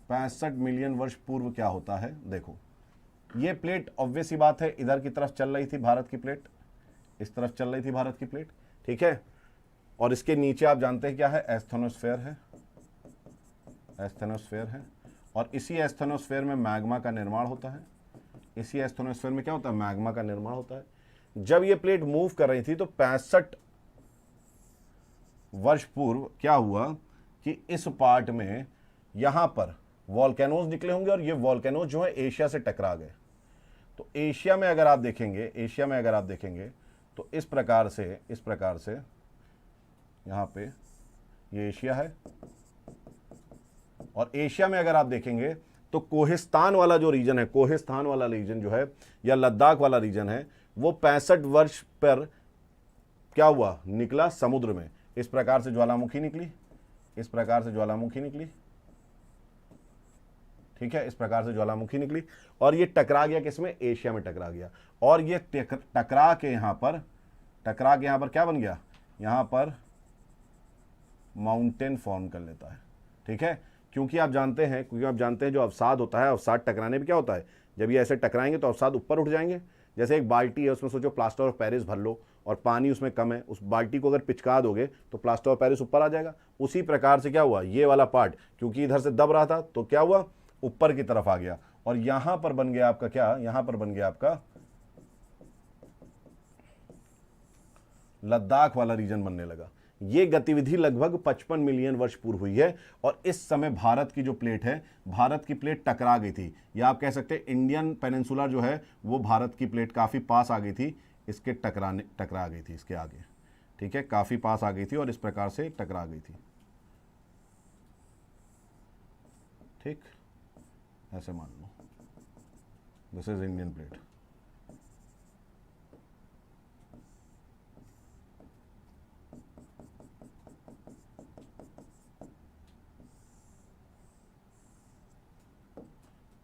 S1: 65 मिलियन वर्ष पूर्व क्या होता है, देखो ये प्लेट ऑब्वियस ही बात है इधर की तरफ चल रही थी भारत की प्लेट, इस तरफ चल रही थी भारत की प्लेट, ठीक है। और इसके नीचे आप जानते हैं क्या है, एस्थेनोस्फेयर है, और इसी एस्थेनोस्फेयर में मैग्मा का निर्माण होता है, जब ये प्लेट मूव कर रही थी तो 65 वर्ष पूर्व क्या हुआ कि इस पार्ट में यहां पर वॉल्केनोज निकले होंगे, और ये वॉल्केनोज जो है एशिया से टकरा गए। तो एशिया में अगर आप देखेंगे तो इस प्रकार से यहां पे ये एशिया है, और एशिया में अगर आप देखेंगे तो कोहिस्तान वाला जो रीजन है, जो है, या लद्दाख वाला रीजन है, वो 65 वर्ष पर क्या हुआ, निकला समुद्र में, इस प्रकार से ज्वालामुखी निकली, ठीक है, इस प्रकार से ज्वालामुखी निकली, और ये टकरा गया किसमें, एशिया में टकरा गया। और ये टकरा के यहां पर क्या बन गया, यहां पर माउंटेन फॉर्म कर लेता है, ठीक है। क्योंकि आप जानते हैं जो अवसाद होता है, अवसाद टकराने पे क्या होता है, जब ये ऐसे टकराएंगे तो अवसाद ऊपर उठ जाएंगे। जैसे एक बाल्टी है, उसमें सोचो प्लास्टर ऑफ पेरिस भर लो और पानी उसमें कम है, उस बाल्टी को अगर पिचका दोगे तो प्लास्टर ऑफ पेरिस ऊपर आ जाएगा। उसी प्रकार से क्या हुआ, ये वाला पार्ट क्योंकि इधर से दब रहा था तो क्या हुआ, ऊपर की तरफ आ गया, और यहां पर बन गया आपका क्या, लद्दाख वाला रीजन बनने लगा। ये गतिविधि लगभग 55 मिलियन वर्ष पूर्व हुई है, और इस समय भारत की जो प्लेट है, भारत की प्लेट टकरा गई थी, या आप कह सकते हैं इंडियन पेनिनसुला जो है वो भारत की प्लेट काफ़ी पास आ गई थी, इसके टकरा गई थी इसके आगे, ठीक है, काफ़ी पास आ गई थी और इस प्रकार से टकरा गई थी, ठीक, ऐसे मान लो दिस इज इंडियन प्लेट।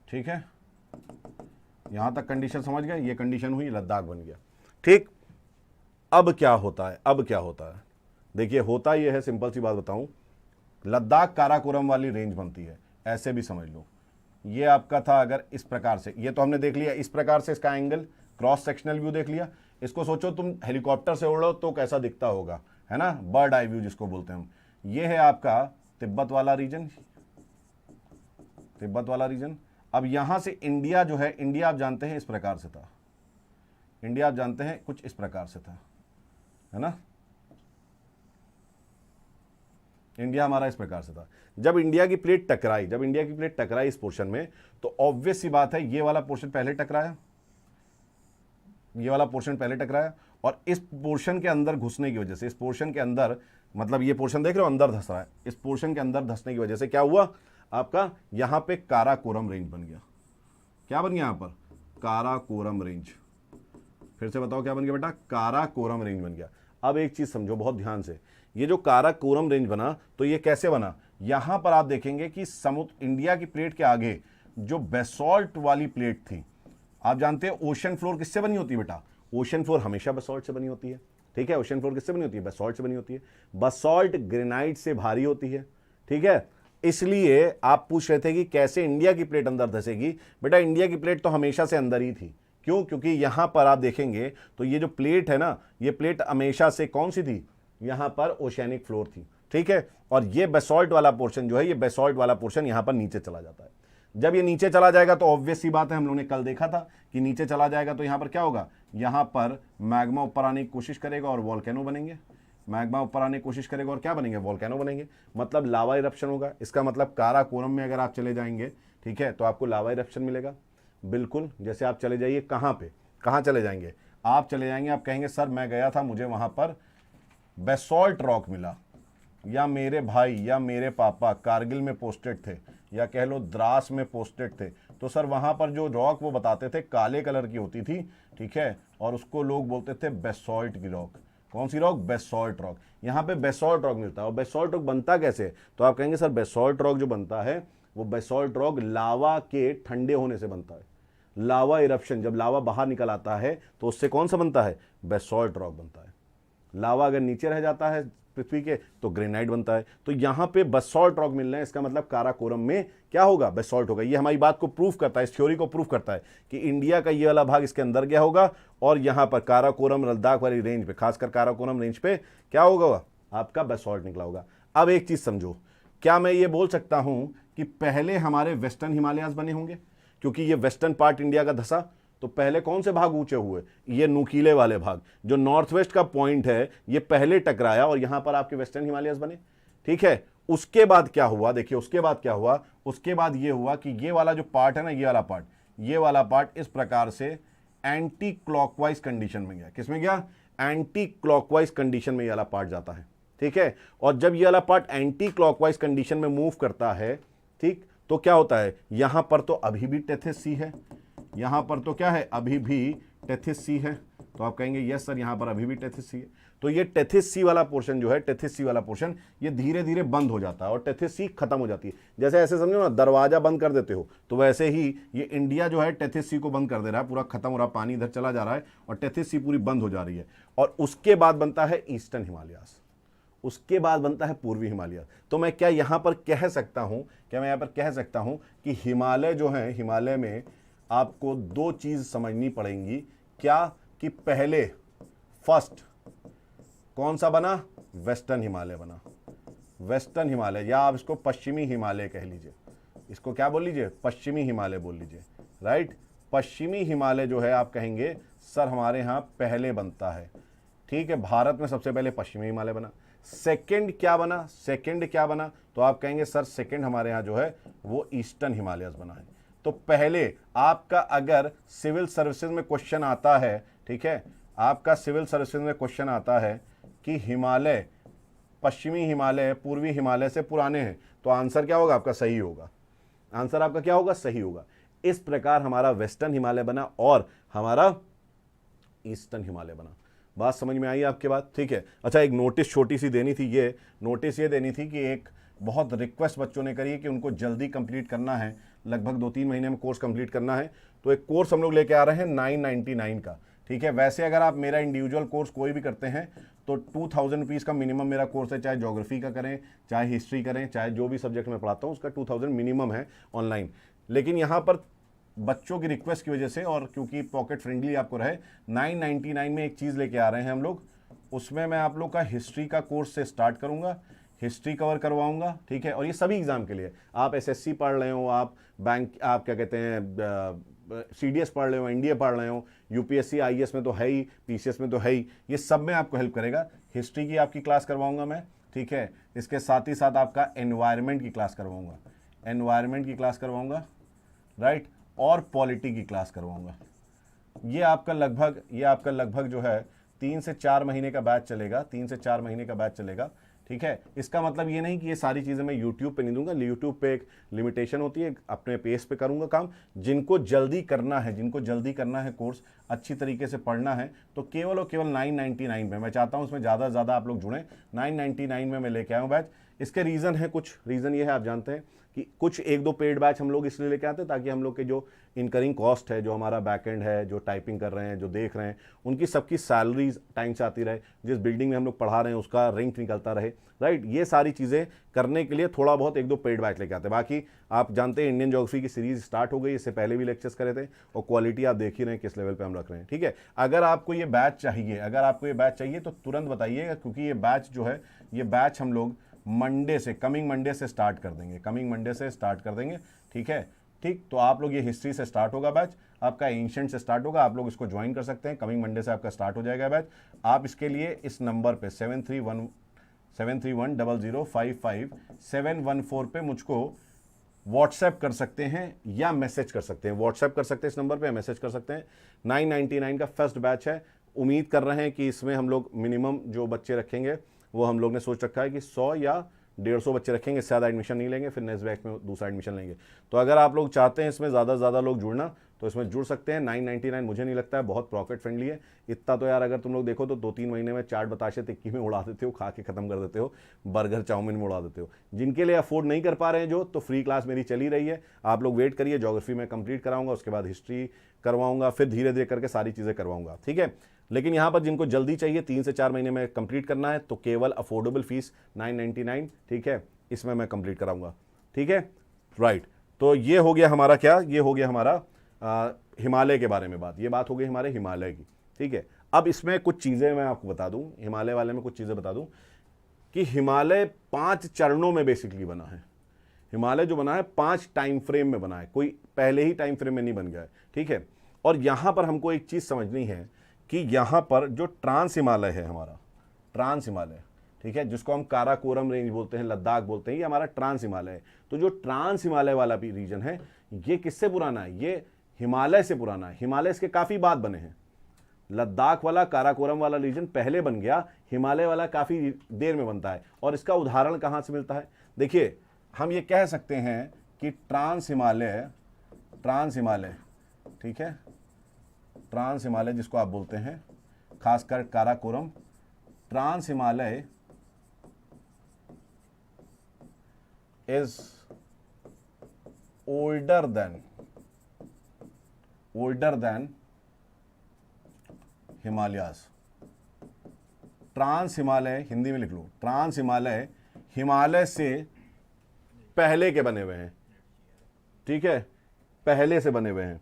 S1: ठीक है, यहां तक कंडीशन समझ गए, ये कंडीशन हुई, लद्दाख बन गया, ठीक। अब क्या होता है, देखिए होता ये है, सिंपल सी बात बताऊं, लद्दाख काराकोरम वाली रेंज बनती है, ऐसे भी समझ लो। ये आपका था अगर इस प्रकार से, ये तो हमने देख लिया इस प्रकार से, इसका एंगल क्रॉस सेक्शनल व्यू देख लिया। इसको सोचो तुम हेलीकॉप्टर से उड़ो तो कैसा दिखता होगा, है ना, बर्ड आई व्यू जिसको बोलते हैं हम। ये है आपका तिब्बत वाला रीजन। अब यहां से इंडिया जो है, इंडिया आप जानते हैं इस प्रकार से था, कुछ इस प्रकार से था, है ना, इंडिया हमारा इस प्रकार से था। जब इंडिया की प्लेट टकराई इस पोर्शन में, तो ऑब्वियस सी बात है ये वाला पोर्शन पहले टकराया, और इस पोर्शन के अंदर घुसने की वजह से, इस पोर्शन के अंदर, मतलब ये पोर्शन देख रहे हो अंदर धस रहा है, इस पोर्शन के अंदर धसने की वजह से क्या हुआ, आपका यहां पे काराकोरम रेंज बन गया। क्या बन गया यहां पर, काराकोरम रेंज। फिर से बताओ क्या बन गया बेटा, काराकोरम रेंज बन गया। अब एक चीज समझो बहुत ध्यान से, ये जो काराकोरम रेंज बना तो ये कैसे बना, यहां पर आप देखेंगे कि समुद्र इंडिया की प्लेट के आगे जो बेसॉल्ट वाली प्लेट थी, आप जानते हैं ओशन फ्लोर किससे बनी होती है बेटा, ओशन फ्लोर हमेशा बेसॉल्ट से बनी होती है, ठीक है, ओशन फ्लोर किससे बनी होती है, बेसॉल्ट से बनी होती है, बेसॉल्ट ग्रेनाइट से भारी होती है, ठीक है। इसलिए आप पूछ रहे थे कि कैसे इंडिया की प्लेट अंदर धसेगी, बेटा इंडिया की प्लेट तो हमेशा से अंदर ही थी, क्यों, क्योंकि यहां पर आप देखेंगे तो ये जो प्लेट है ना, ये प्लेट हमेशा से कौन सी थी, यहां पर ओशियानिक फ्लोर थी, ठीक है। और ये बेसॉल्ट वाला पोर्शन जो है, ये बेसॉल्ट वाला पोर्शन यहां पर नीचे चला जाता है। जब ये नीचे चला जाएगा तो ऑब्वियस सी बात है, हम लोगों ने कल देखा था कि नीचे चला जाएगा तो यहां पर क्या होगा, यहां पर मैग्मा ऊपर आने की कोशिश करेगा और वॉल्केनो बनेंगे, मैग्मा ऊपर आने की कोशिश करेगा और क्या बनेंगे, वॉल्केनो बनेंगे, मतलब लावा इरप्शन होगा। इसका मतलब काराकोरम में अगर आप चले जाएंगे, ठीक है, तो आपको लावा इरप्शन मिलेगा, बिल्कुल जैसे आप चले जाइए कहाँ पे, कहाँ चले जाएंगे, आप चले जाएंगे, आप कहेंगे सर मैं गया था, मुझे वहां पर बेसॉल्ट रॉक मिला, या मेरे भाई या मेरे पापा कारगिल में पोस्टेड थे, या कह लो द्रास में पोस्टेड थे, तो सर वहां पर जो रॉक वो बताते थे काले कलर की होती थी, ठीक है, और उसको लोग बोलते थे बेसॉल्ट की रॉक। कौन सी रॉक, बेसॉल्ट रॉक। यहाँ पे बेसॉल्ट रॉक मिलता है। और बेसॉल्ट रॉक बनता कैसे, तो आप कहेंगे सर बेसॉल्ट रॉक जो बनता है वो बेसॉल्ट रॉक लावा के ठंडे होने से बनता है, लावा इरप्शन, जब लावा बाहर निकल आता है तो उससे कौन सा बनता है, बेसॉल्ट रॉक बनता है। लावा अगर नीचे रह जाता है पृथ्वी के तो ग्रेनाइट बनता है। तो यहां पे बेसॉल्ट रॉक मिल रहे हैं, इसका मतलब काराकोरम में क्या होगा, बेसॉल्ट होगा। ये हमारी बात को प्रूफ करता है, इस थ्योरी को प्रूफ करता है कि इंडिया का ये वाला भाग इसके अंदर गया होगा और यहां पर काराकोरम लद्दाख वाली रेंज पे, खासकर काराकोरम रेंज पे क्या होगा, आपका बेसॉल्ट निकला होगा। अब एक चीज समझो, क्या मैं ये बोल सकता हूं कि पहले हमारे वेस्टर्न हिमालयाज बने होंगे, क्योंकि ये वेस्टर्न पार्ट इंडिया का धसा, तो पहले कौन से भाग ऊंचे हुए, ये नुकीले वाले भाग, जो नॉर्थ वेस्ट का पॉइंट है ये पहले टकराया और यहां पर आपके वेस्टर्न हिमालयस बने, ठीक है। उसके बाद क्या हुआ, देखिए उसके बाद क्या हुआ, उसके बाद ये हुआ कि ये वाला जो पार्ट है ना, ये वाला पार्ट इस प्रकार से एंटी क्लॉकवाइज कंडीशन में गया। किसमें गया, एंटी क्लॉकवाइज कंडीशन में ये वाला पार्ट जाता है, ठीक है। और जब ये वाला पार्ट एंटी क्लॉकवाइज कंडीशन में मूव करता है, ठीक, तो क्या होता है, यहां पर तो अभी भी टेथिस सी है, यहां पर तो क्या है, अभी भी टेथिस सी है, तो आप कहेंगे यस सर यहां पर अभी भी टेथिस सी है। तो ये टेथिस सी वाला पोर्शन जो है, टेथिस सी वाला पोर्शन ये धीरे धीरे बंद हो जाता है और टेथिस सी खत्म हो जाती है। जैसे ऐसे समझो ना, दरवाजा बंद कर देते हो, तो वैसे ही ये इंडिया जो है टेथिस सी को बंद कर दे रहा है, पूरा खत्म हो रहा है, पानी इधर चला जा रहा है और टेथिस सी पूरी बंद हो जा रही है। और उसके बाद बनता है ईस्टर्न हिमालयास, उसके बाद बनता है पूर्वी हिमालय। तो मैं क्या यहां पर कह सकता हूं, क्या मैं यहां पर कह सकता हूं कि हिमालय जो है, हिमालय में आपको दो चीज समझनी पड़ेंगी, क्या कि पहले फर्स्ट कौन सा बना, वेस्टर्न हिमालय बना, वेस्टर्न हिमालय, या आप इसको पश्चिमी हिमालय कह लीजिए, इसको क्या बोल लीजिए, पश्चिमी हिमालय बोल लीजिए, राइट। पश्चिमी हिमालय जो है आप कहेंगे सर हमारे यहां पहले बनता है, ठीक है, भारत में सबसे पहले पश्चिमी हिमालय बना। सेकंड क्या बना, सेकंड क्या बना, तो आप कहेंगे सर सेकंड हमारे यहां जो है वो ईस्टर्न हिमालयस बना है। तो पहले आपका अगर सिविल सर्विसेज में क्वेश्चन आता है, ठीक है, आपका सिविल सर्विसेज में क्वेश्चन आता है कि हिमालय, पश्चिमी हिमालय पूर्वी हिमालय से पुराने हैं, तो आंसर क्या होगा आपका, सही होगा, आंसर आपका क्या होगा, सही होगा। इस प्रकार हमारा वेस्टर्न हिमालय बना और हमारा ईस्टर्न हिमालय बना। बात समझ में आई आपके बात, ठीक है। अच्छा, एक नोटिस छोटी सी देनी थी, ये नोटिस ये देनी थी कि एक बहुत रिक्वेस्ट बच्चों ने करी है कि उनको जल्दी कंप्लीट करना है, लगभग 2-3 महीने में कोर्स कंप्लीट करना है। तो एक कोर्स हम लोग लेके आ रहे हैं 999 का, ठीक है। वैसे अगर आप मेरा इंडिविजुअल कोर्स कोई भी करते हैं तो 2000 रुपीज़ का मिनिमम मेरा कोर्स है, चाहे ज्योग्राफी का करें, चाहे हिस्ट्री करें, चाहे जो भी सब्जेक्ट मैं पढ़ाता हूँ उसका 2000 मिनिमम है ऑनलाइन। लेकिन यहाँ पर बच्चों की रिक्वेस्ट की वजह से और क्योंकि पॉकेट फ्रेंडली आपको रहे, 999 में एक चीज़ लेके आ रहे हैं हम लोग, उसमें मैं आप लोग का हिस्ट्री का कोर्स से स्टार्ट करूँगा, हिस्ट्री कवर करवाऊंगा, ठीक है। और ये सभी एग्जाम के लिए, आप एसएससी पढ़ रहे हो, आप बैंक, आप क्या कहते हैं सीडीएस पढ़ रहे हो, एनडीए पढ़ रहे हो, यूपीएससी आईएएस में तो है ही, पीसीएस में तो है ही, ये सब में आपको हेल्प करेगा। हिस्ट्री की आपकी क्लास करवाऊंगा मैं, ठीक है। इसके साथ ही साथ आपका एनवायरनमेंट की क्लास करवाऊंगा, एनवायरनमेंट की क्लास करवाऊंगा, राइट, और पॉलिटी की क्लास करवाऊंगा। ये आपका लगभग जो है 3 से 4 महीने का बैच चलेगा, 3 से 4 महीने का बैच चलेगा, ठीक है। इसका मतलब ये नहीं कि ये सारी चीज़ें मैं यूट्यूब पे नहीं दूंगा, यूट्यूब पे एक लिमिटेशन होती है, अपने पेस पे करूंगा काम। जिनको जल्दी करना है, जिनको जल्दी करना है कोर्स, अच्छी तरीके से पढ़ना है, तो केवल और केवल 999 में, मैं चाहता हूँ उसमें ज़्यादा से ज़्यादा आप लोग जुड़ें। 999 में मैं लेके आया हूँ बैच। इसके रीज़न है, कुछ रीज़न ये है, आप जानते हैं कि कुछ एक दो पेड बैच हम लोग इसलिए लेके आते हैं ताकि हम लोग के जो इनकरिंग कॉस्ट है, जो हमारा बैकएंड है, जो टाइपिंग कर रहे हैं, जो देख रहे हैं, उनकी सबकी सैलरीज टाइम से आती रहे, जिस बिल्डिंग में हम लोग पढ़ा रहे हैं उसका रैंक निकलता रहे, राइट। ये सारी चीज़ें करने के लिए थोड़ा बहुत एक दो पेड बैच लेके आते हैं। बाकी आप जानते हैं इंडियन ज्योग्राफी की सीरीज स्टार्ट हो गई, इससे पहले भी लेक्चर्स करे थे, और क्वालिटी आप देख ही रहे हैं किस लेवल पे हम रख रहे हैं, ठीक है। अगर आपको ये बैच चाहिए, अगर आपको ये बैच चाहिए तो तुरंत बताइएगा, क्योंकि ये बैच जो है, ये बैच हम लोग मंडे से, कमिंग मंडे से स्टार्ट कर देंगे, कमिंग मंडे से स्टार्ट कर देंगे, ठीक है। ठीक, तो आप लोग ये हिस्ट्री से स्टार्ट होगा बैच, आपका एंशिएंट से स्टार्ट होगा, आप लोग इसको ज्वाइन कर सकते हैं। कमिंग मंडे से आपका स्टार्ट हो जाएगा बैच। आप इसके लिए इस नंबर पे 7310055714 पे मुझको व्हाट्सएप कर सकते हैं या मैसेज कर सकते हैं। व्हाट्सएप कर सकते हैं इस नंबर पे, मैसेज कर सकते हैं। 999 का फर्स्ट बैच है। उम्मीद कर रहे हैं कि इसमें हम लोग मिनिमम जो बच्चे रखेंगे वो हम लोग ने सोच रखा है कि 100 या 150 बच्चे रखेंगे, इससे ज़्यादा एडमिशन नहीं लेंगे, फिर नेक्स्ट बैच में दूसरा एडमिशन लेंगे। तो अगर आप लोग चाहते हैं इसमें ज़्यादा से ज़्यादा लोग जुड़ना, तो इसमें जुड़ सकते हैं। 999 मुझे नहीं लगता है बहुत प्रॉफिट फ्रेंडली है। इतना तो यार अगर तुम लोग देखो तो 2-3 महीने में चाट बताशे टिक्की में उड़ा देते हो, खा के ख़त्म कर देते हो, बर्गर चाउमीन में उड़ा देते हो। जिनके लिए अफोर्ड नहीं कर पा रहे हैं जो, तो फ्री क्लास मेरी चली रही है, आप लोग वेट करिए। ज्योग्राफी में कंप्लीट कराऊंगा, उसके बाद हिस्ट्री करवाऊंगा, फिर धीरे धीरे करके सारी चीज़ें करवाऊंगा, ठीक है। लेकिन यहाँ पर जिनको जल्दी चाहिए, 3 से 4 महीने में कंप्लीट करना है, तो केवल अफोर्डेबल फीस 999, ठीक है, इसमें मैं कंप्लीट कराऊंगा, ठीक है, राइट। तो ये हो गया हमारा क्या, ये हो गया हमारा हिमालय के बारे में बात, ये बात हो गई हमारे हिमालय की, ठीक है। अब इसमें कुछ चीज़ें मैं आपको बता दूं, हिमालय वाले में कुछ चीज़ें बता दूं कि हिमालय 5 चरणों में बेसिकली बना है। हिमालय जो बना है 5 टाइम फ्रेम में बना है, कोई पहले ही टाइम फ्रेम में नहीं बन गया है, ठीक है। और यहाँ पर हमको एक चीज़ समझनी है कि यहाँ पर जो ट्रांस हिमालय है हमारा, ट्रांस हिमालय, ठीक है, जिसको हम काराकोरम रेंज बोलते हैं, लद्दाख बोलते हैं, ये हमारा ट्रांस हिमालय है। तो जो ट्रांस हिमालय वाला भी रीजन है, ये किससे पुराना है? ये हिमालय से पुराना है। हिमालय इसके काफ़ी बाद बने हैं। लद्दाख वाला, काराकोरम वाला रीजन पहले बन गया, हिमालय वाला काफ़ी देर में बनता है। और इसका उदाहरण कहाँ से मिलता है? देखिए, हम ये कह सकते हैं कि ट्रांस हिमालय, ठीक है, ट्रांस हिमालय जिसको आप बोलते हैं, खासकर Karakoram, trans Himalaya is older than Himalayas. Trans Himalaya, Hindi में लिख लो, ट्रांस हिमालय हिमालय से पहले के बने हुए हैं, ठीक है, पहले से बने हुए हैं,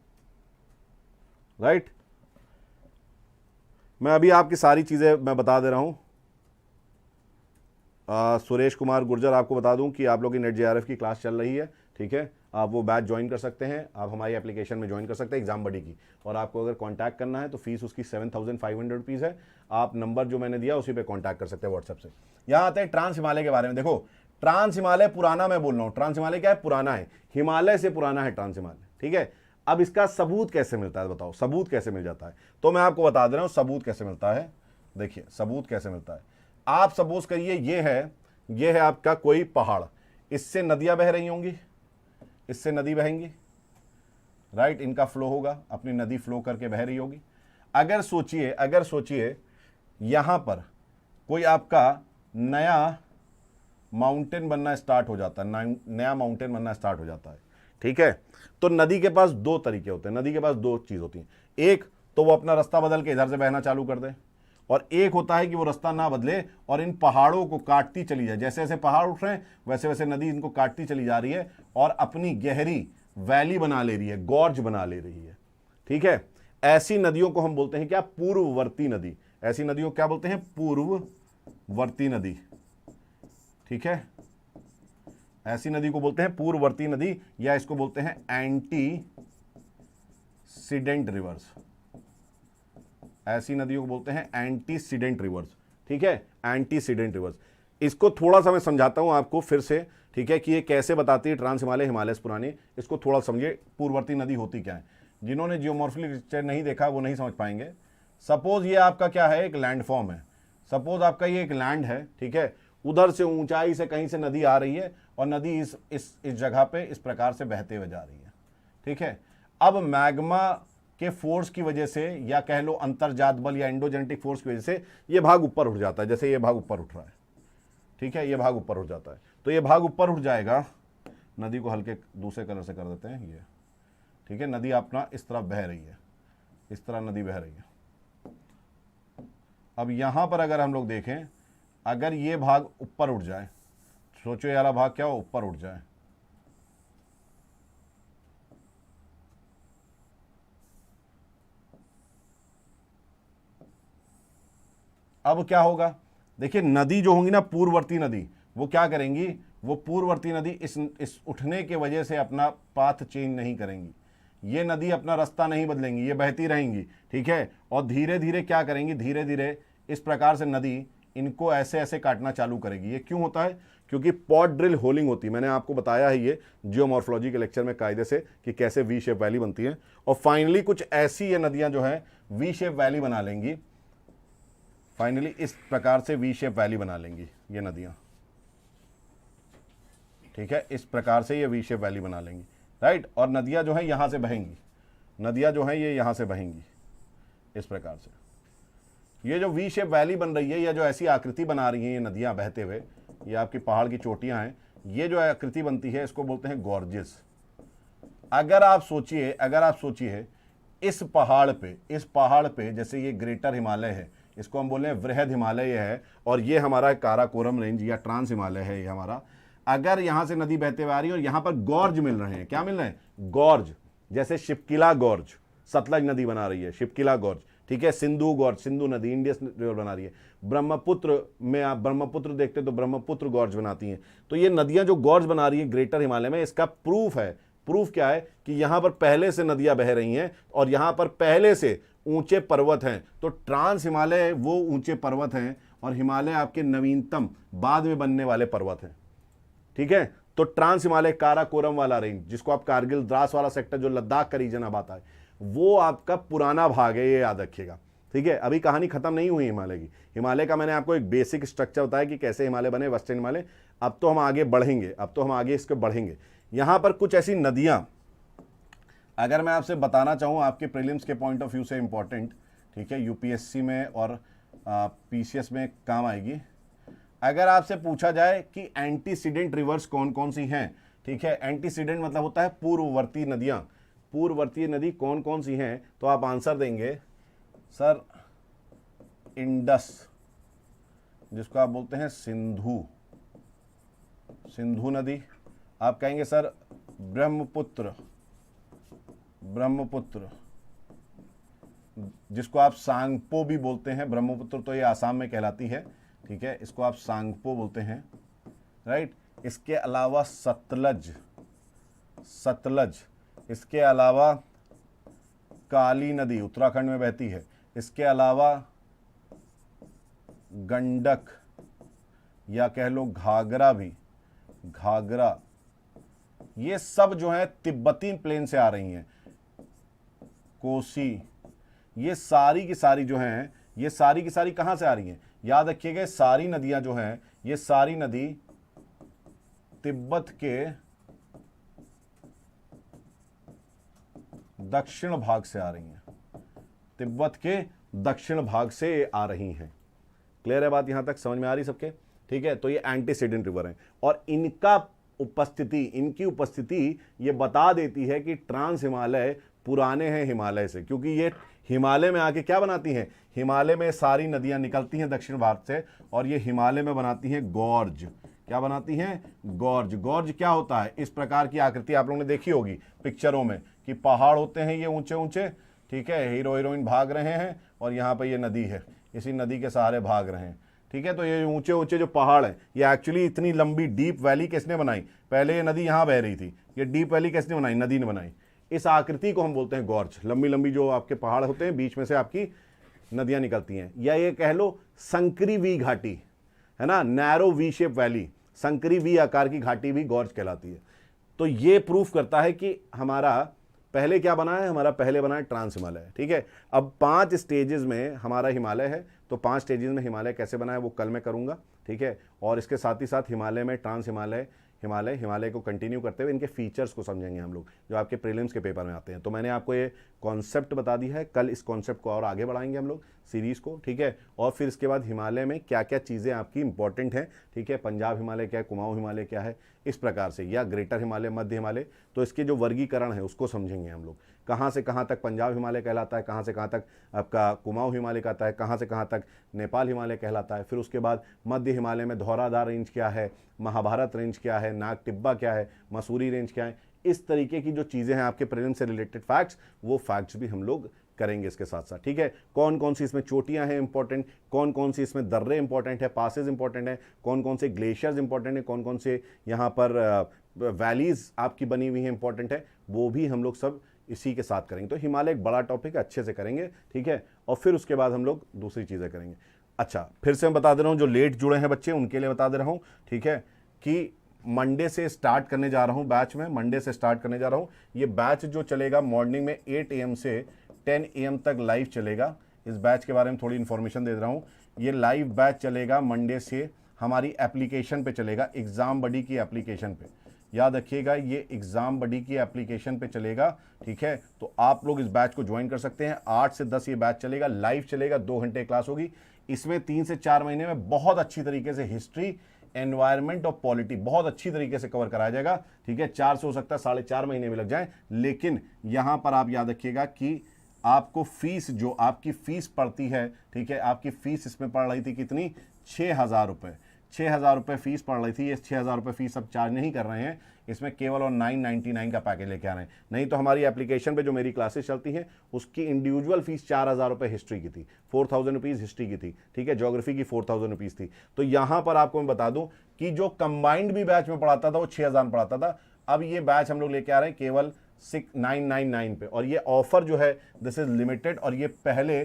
S1: राइट। मैं अभी आपकी सारी चीज़ें मैं बता दे रहा हूँ। सुरेश कुमार गुर्जर, आपको बता दूं कि आप लोग की नेट जेआरएफ की क्लास चल रही है, ठीक है, आप वो बैच ज्वाइन कर सकते हैं, आप हमारी एप्लीकेशन में ज्वाइन कर सकते हैं एग्जाम बडी की। और आपको अगर कांटेक्ट करना है तो फीस उसकी 7500 रुपीज़ है। आप नंबर जो मैंने दिया उसी पे कांटेक्ट कर सकते हैं व्हाट्सएप से। यहाँ आते हैं ट्रांस हिमालय के बारे में। देखो, ट्रांस हिमालय पुराना, मैं बोल रहा हूँ, ट्रांस हिमालय क्या है? पुराना है, हिमालय से पुराना है ट्रांस हिमालय, ठीक है। अब इसका सबूत कैसे मिलता है, बताओ, सबूत कैसे मिल जाता है? तो मैं आपको बता दे रहा हूँ सबूत कैसे मिलता है। देखिए, सबूत कैसे मिलता है। आप सपोज करिए ये है आपका कोई पहाड़, इससे नदियां बह रही होंगी, इससे नदी बहेंगी, राइट, इनका फ्लो होगा, अपनी नदी फ्लो करके बह रही होगी। अगर सोचिए यहां पर कोई आपका नया माउंटेन बनना स्टार्ट हो जाता है, नया माउंटेन बनना स्टार्ट हो जाता है, ठीक है। तो नदी के पास 2 तरीके होते हैं, नदी के पास 2 चीज होती हैं। एक तो वो अपना रास्ता बदल के इधर से बहना चालू कर दे, और एक होता है कि वो रास्ता ना बदले और इन पहाड़ों को काटती चली जाए। जैसे जैसे पहाड़ उठ रहे हैं वैसे वैसे नदी इनको काटती चली जा रही है और अपनी गहरी वैली बना ले रही है, गॉर्ज बना ले रही है, ठीक है। ऐसी नदियों को हम बोलते हैं क्या? पूर्ववर्ती नदी। ऐसी नदियों को क्या बोलते हैं? पूर्ववर्ती नदी, ठीक है। ऐसी नदी को बोलते हैं पूर्ववर्ती नदी, या इसको बोलते हैं एंटीसीडेंट रिवर्स। ऐसी नदियों को बोलते हैं एंटीसीडेंट रिवर्स, ठीक है, एंटीसीडेंट रिवर्स। इसको थोड़ा सा मैं समझाता हूं आपको फिर से, ठीक है, कि ये कैसे बताती है ट्रांस हिमालय, हिमालय से पुरानी। इसको थोड़ा समझिए, पूर्ववर्ती नदी होती क्या है। जिन्होंने जियोमॉर्फिक स्ट्रक्चर नहीं देखा वो नहीं समझ पाएंगे। सपोज ये आपका क्या है? एक लैंडफॉर्म है। सपोज आपका ये एक लैंड है, ठीक है, उधर से ऊंचाई से कहीं से नदी आ रही है और नदी इस जगह पे इस प्रकार से बहते हुए जा रही है। ठीक है, अब मैग्मा के फोर्स की वजह से या कह लो अंतर्जात बल या एंडोजेनेटिक फोर्स की वजह से ये भाग ऊपर उठ जाता है। जैसे ये भाग ऊपर उठ रहा है, ठीक है, ये भाग ऊपर उठ जाता है, तो ये भाग ऊपर उठ जाएगा। नदी को हल्के दूसरे कलर से कर देते हैं ये, ठीक है। नदी अपना इस तरफ बह रही है, इस तरह नदी बह रही है। अब यहां पर अगर हम लोग देखें, अगर ये भाग ऊपर उठ जाए, सोचो ये वाला भाग क्या हो, ऊपर उठ जाए, अब क्या होगा? देखिए नदी जो होंगी ना, पूर्ववर्ती नदी, वो क्या करेंगी, वो पूर्ववर्ती नदी इस उठने के वजह से अपना पाथ चेंज नहीं करेंगी। ये नदी अपना रास्ता नहीं बदलेंगी, ये बहती रहेंगी, ठीक है। और धीरे धीरे क्या करेंगी, धीरे धीरे इस प्रकार से नदी इनको ऐसे ऐसे काटना चालू करेगी। ये क्यों होता है? क्योंकि पॉट ड्रिल होलिंग होती है। मैंने आपको बताया है ये जियोमॉर्फोलॉजी के लेक्चर में कायदे से कि कैसे वी शेप वैली बनती है। और फाइनली कुछ ऐसी ये नदियां जो है वी शेप वैली बना लेंगी, फाइनली इस प्रकार से वी शेप वैली बना लेंगी ये नदियां, ठीक है। इस प्रकार से ये वी शेप वैली बना लेंगी, राइट। और नदियां जो है यहां से बहेंगी, नदियां जो है ये यहां से बहेंगी इस प्रकार से। ये जो वी शेप वैली बन रही है या जो ऐसी आकृति बना रही है ये नदियां बहते हुए, ये आपकी पहाड़ की चोटियां हैं, ये जो आकृति बनती है इसको बोलते हैं गॉर्जेस। अगर आप सोचिए इस पहाड़ पे जैसे ये ग्रेटर हिमालय है, इसको हम बोले वृहद हिमालय है, और ये हमारा काराकोरम रेंज या ट्रांस हिमालय है ये हमारा। अगर यहां से नदी बहते हुए आ रही है और यहां पर गॉर्ज मिल रहे हैं, क्या मिल रहे हैं? गॉर्ज। जैसे शिपकिला गॉर्ज सतलज नदी बना रही है, शिपकिला गॉर्ज, ठीक है। सिंधु गॉर्ज, सिंधु नदी इंडस रिवर बना रही है। ब्रह्मपुत्र में आप ब्रह्मपुत्र देखते तो ब्रह्मपुत्र गॉर्ज बनाती हैं। तो ये नदियां जो गॉर्ज बना रही है ग्रेटर हिमालय में, इसका प्रूफ है। प्रूफ क्या है कि यहां पर पहले से नदियां बह रही हैं और यहां पर पहले से ऊंचे पर्वत हैं। तो ट्रांस हिमालय वो ऊंचे पर्वत हैं और हिमालय आपके नवीनतम बाद में बनने वाले पर्वत हैं, ठीक है। तो ट्रांस हिमालय काराकोरम वाला रेंज, जिसको आप कारगिल द्रास वाला सेक्टर जो लद्दाख का रीजन अब आता है, वो आपका पुराना भाग है, ये याद रखिएगा, ठीक है। अभी कहानी खत्म नहीं हुई हिमालय की। हिमालय का मैंने आपको एक बेसिक स्ट्रक्चर बताया कि कैसे हिमालय बने, वेस्टर्न हिमालय। अब तो हम आगे बढ़ेंगे, यहां पर कुछ ऐसी नदियां अगर मैं आपसे बताना चाहूँ आपके प्रीलिम्स के पॉइंट ऑफ व्यू से इंपॉर्टेंट, ठीक है, यूपीएससी में और पीसीएस में काम आएगी। अगर आपसे पूछा जाए कि एंटीसीडेंट रिवर्स कौन कौन सी हैं, ठीक है, एंटीसीडेंट मतलब होता है पूर्ववर्ती नदियां, पूर्ववर्ती नदी कौन कौन सी हैं, तो आप आंसर देंगे सर इंडस, जिसको आप बोलते हैं सिंधु नदी। आप कहेंगे सर ब्रह्मपुत्र, जिसको आप सांगपो भी बोलते हैं। ब्रह्मपुत्र तो ये आसाम में कहलाती है, ठीक है, इसको आप सांगपो बोलते हैं, राइट। इसके अलावा सतलज, इसके अलावा काली नदी उत्तराखंड में बहती है, इसके अलावा गंडक या कह लो घाघरा, ये सब जो है तिब्बती प्लेन से आ रही हैं। कोसी, ये सारी की सारी जो हैं, ये सारी की सारी कहां से आ रही हैं? याद रखिएगा, सारी नदियां जो हैं, ये सारी नदी तिब्बत के दक्षिण भाग से आ रही हैं, तिब्बत के दक्षिण भाग से आ रही हैं। क्लियर है बात? यहां तक समझ में आ रही सबके? ठीक है। तो ये एंटीसीडेंट रिवर है और इनकी उपस्थिति ये बता देती है कि ट्रांस हिमालय पुराने हैं हिमालय से, क्योंकि ये हिमालय में आके क्या बनाती हैं? हिमालय में सारी नदियां निकलती हैं दक्षिण भारत से और ये हिमालय में बनाती हैं गॉर्ज। क्या बनाती हैं? गॉर्ज क्या होता है? इस प्रकार की आकृति आप लोगों ने देखी होगी पिक्चरों में कि पहाड़ होते हैं ये ऊंचे ऊंचे, ठीक है, हीरो हीरोइन भाग रहे हैं और यहाँ पर ये नदी है, इसी नदी के सहारे भाग रहे हैं, ठीक है। तो ये ऊंचे ऊंचे जो पहाड़ हैं, ये एक्चुअली इतनी लंबी डीप वैली किसने बनाई? पहले ये नदी यहाँ बह रही थी, ये डीप वैली किसने बनाई? नदी ने बनाई। इस आकृति को हम बोलते हैं गॉर्ज। लंबी लंबी जो आपके पहाड़ होते हैं, बीच में से आपकी नदियां निकलती हैं, या ये कह लो संकरी वी घाटी है ना, नैरो वी शेप वैली, संकरी वी आकार की घाटी भी गॉर्ज कहलाती है। तो ये प्रूफ करता है कि हमारा पहले क्या बना है हमारा, पहले बना है ट्रांस हिमालय, ठीक है। अब 5 स्टेजेस में हमारा हिमालय है, तो 5 स्टेजेस में हिमालय कैसे बना है वो कल मैं करूँगा, ठीक है। और इसके साथ ही साथ हिमालय में ट्रांस हिमालय को कंटिन्यू करते हुए इनके फीचर्स को समझेंगे हम लोग, जो आपके प्रीलिम्स के पेपर में आते हैं। तो मैंने आपको ये कॉन्सेप्ट बता दिया है, कल इस कॉन्सेप्ट को और आगे बढ़ाएंगे हम लोग सीरीज़ को, ठीक है। और फिर इसके बाद हिमालय में क्या क्या चीज़ें आपकी इंपॉर्टेंट हैं, ठीक है। पंजाब हिमालय क्या है, कुमाऊं हिमालय क्या है, इस प्रकार से, या ग्रेटर हिमालय, मध्य हिमालय, तो इसके जो वर्गीकरण है उसको समझेंगे हम लोग। कहाँ से कहाँ तक पंजाब हिमालय कहलाता है, कहाँ से कहाँ तक आपका कुमाऊं हिमालय कहता है, कहाँ से कहाँ तक नेपाल हिमालय कहलाता है। फिर उसके बाद मध्य हिमालय में धौराधार रेंज क्या है, महाभारत रेंज क्या है, नाग टिब्बा क्या है, मसूरी रेंज क्या है। इस तरीके की जो चीज़ें हैं आपके प्रीलिम से रिलेटेड फैक्ट्स, वो फैक्ट्स भी हम लोग करेंगे इसके साथ साथ, ठीक है। कौन कौन सी इसमें चोटियां हैं इंपॉर्टेंट, कौन कौन सी इसमें दर्रे इंपॉर्टेंट है, पासेज इंपॉर्टेंट है, कौन कौन से ग्लेशियर्स इंपॉर्टेंट है, कौन कौन से यहाँ पर वैलीज आपकी बनी हुई है इंपॉर्टेंट है, वो भी हम लोग सब इसी के साथ करेंगे। तो हिमालय एक बड़ा टॉपिक है, अच्छे से करेंगे, ठीक है। और फिर उसके बाद हम लोग दूसरी चीज़ें करेंगे। अच्छा, फिर से मैं बता दे रहा हूँ, जो लेट जुड़े हैं बच्चे उनके लिए बता दे रहा हूँ, ठीक है, कि मंडे से स्टार्ट करने जा रहा हूँ बैच में, मंडे से स्टार्ट करने जा रहा हूँ। ये बैच जो चलेगा मॉर्निंग में 8 AM से 10 AM तक लाइव चलेगा। इस बैच के बारे में थोड़ी इन्फॉर्मेशन दे रहा हूँ। ये लाइव बैच चलेगा मंडे से, हमारी एप्लीकेशन पे चलेगा, एग्ज़ाम बडी की एप्लीकेशन पे, याद रखिएगा, ये एग्ज़ाम बडी की एप्लीकेशन पे चलेगा, ठीक है। तो आप लोग इस बैच को ज्वाइन कर सकते हैं। 8 से 10 ये बैच चलेगा, लाइव चलेगा, 2 घंटे क्लास होगी। इसमें 3 से 4 महीने में बहुत अच्छी तरीके से हिस्ट्री, एनवायरनमेंट और पॉलिटी बहुत अच्छी तरीके से कवर कराया जाएगा, ठीक है। 4 से हो सकता है 4.5 महीने में लग जाए, लेकिन यहाँ पर आप याद रखिएगा कि आपको फीस, जो आपकी फीस पड़ती है, ठीक है, आपकी फीस इसमें पड़ रही थी कितनी, 6,000 रुपये, 6,000 रुपये फीस पड़ रही थी। ये 6,000 रुपये फीस अब चार्ज नहीं कर रहे हैं, इसमें केवल और 999 का पैकेज लेके आ रहे हैं। नहीं तो हमारी एप्लीकेशन पे जो मेरी क्लासेस चलती हैं उसकी इंडिविजुअल फीस 4,000 रुपये हिस्ट्री की थी, 4,000 रुपीज़ हिस्ट्री की थी, ठीक है। ज्योग्राफी की 4,000 रुपीज़ थी। तो यहाँ पर आपको मैं बता दूं कि जो कंबाइंड भी बैच में पढ़ाता था वो 6,000 पढ़ाता था। अब ये बैच हम लोग लेके आ रहे हैं केवल 999 पे, और ये ऑफर जो है दिस इज लिमिटेड, और ये पहले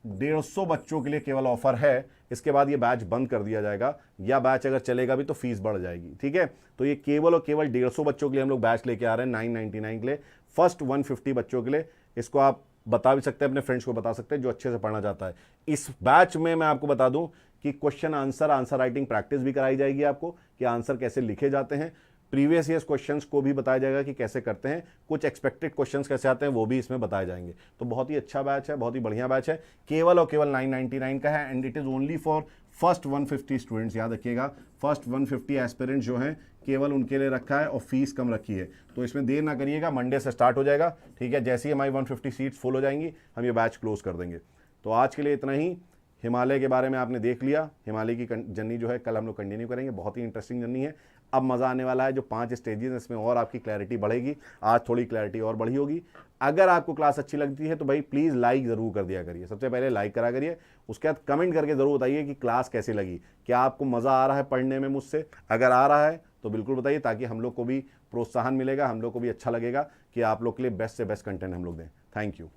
S1: 150 बच्चों के लिए केवल ऑफर है। इसके बाद ये बैच बंद कर दिया जाएगा, या बैच अगर चलेगा भी तो फीस बढ़ जाएगी, ठीक है। तो ये केवल और केवल 150 बच्चों के लिए हम लोग बैच लेके आ रहे हैं, 999 के लिए, फर्स्ट 150 बच्चों के लिए। इसको आप बता भी सकते हैं, अपने फ्रेंड्स को बता सकते हैं जो अच्छे से पढ़ना चाहता है। इस बैच में मैं आपको बता दूं कि क्वेश्चन आंसर राइटिंग प्रैक्टिस भी कराई जाएगी आपको, कि आंसर कैसे लिखे जाते हैं। प्रीवियस ईयर्स क्वेश्चंस को भी बताया जाएगा कि कैसे करते हैं, कुछ एक्सपेक्टेड क्वेश्चंस कैसे आते हैं वो भी इसमें बताए जाएंगे। तो बहुत ही अच्छा बैच है, बहुत ही बढ़िया बैच है, केवल और केवल 999 का है, and it is only for first 150 students. याद रखिएगा, फर्स्ट 150 एस्पिरेंट्स जो हैं केवल उनके लिए रखा है, और फीस कम रखी है। तो इसमें देर ना करिएगा, मंडे से स्टार्ट हो जाएगा, ठीक है। जैसे ही हमारी 150 सीट्स फुल हो जाएंगी हम ये बैच क्लोज कर देंगे। तो आज के लिए इतना ही। हिमालय के बारे में आपने देख लिया, हिमालय की जर्नी जो है कल हम लोग कंटिन्यू करेंगे, बहुत ही इंटरेस्टिंग जर्नी है। अब मज़ा आने वाला है, जो 5 स्टेजेस हैं इसमें और आपकी क्लैरिटी बढ़ेगी। आज थोड़ी क्लैरिटी और बढ़ी होगी। अगर आपको क्लास अच्छी लगती है तो भाई प्लीज़ लाइक ज़रूर कर दिया करिए, सबसे पहले लाइक करा करिए। उसके बाद कमेंट करके ज़रूर बताइए कि क्लास कैसी लगी, क्या आपको मज़ा आ रहा है पढ़ने में मुझसे। अगर आ रहा है तो बिल्कुल बताइए, ताकि हम लोग को भी प्रोत्साहन मिलेगा, हम लोग को भी अच्छा लगेगा कि आप लोग के लिए बेस्ट से बेस्ट कंटेंट हम लोग दें। Thank you.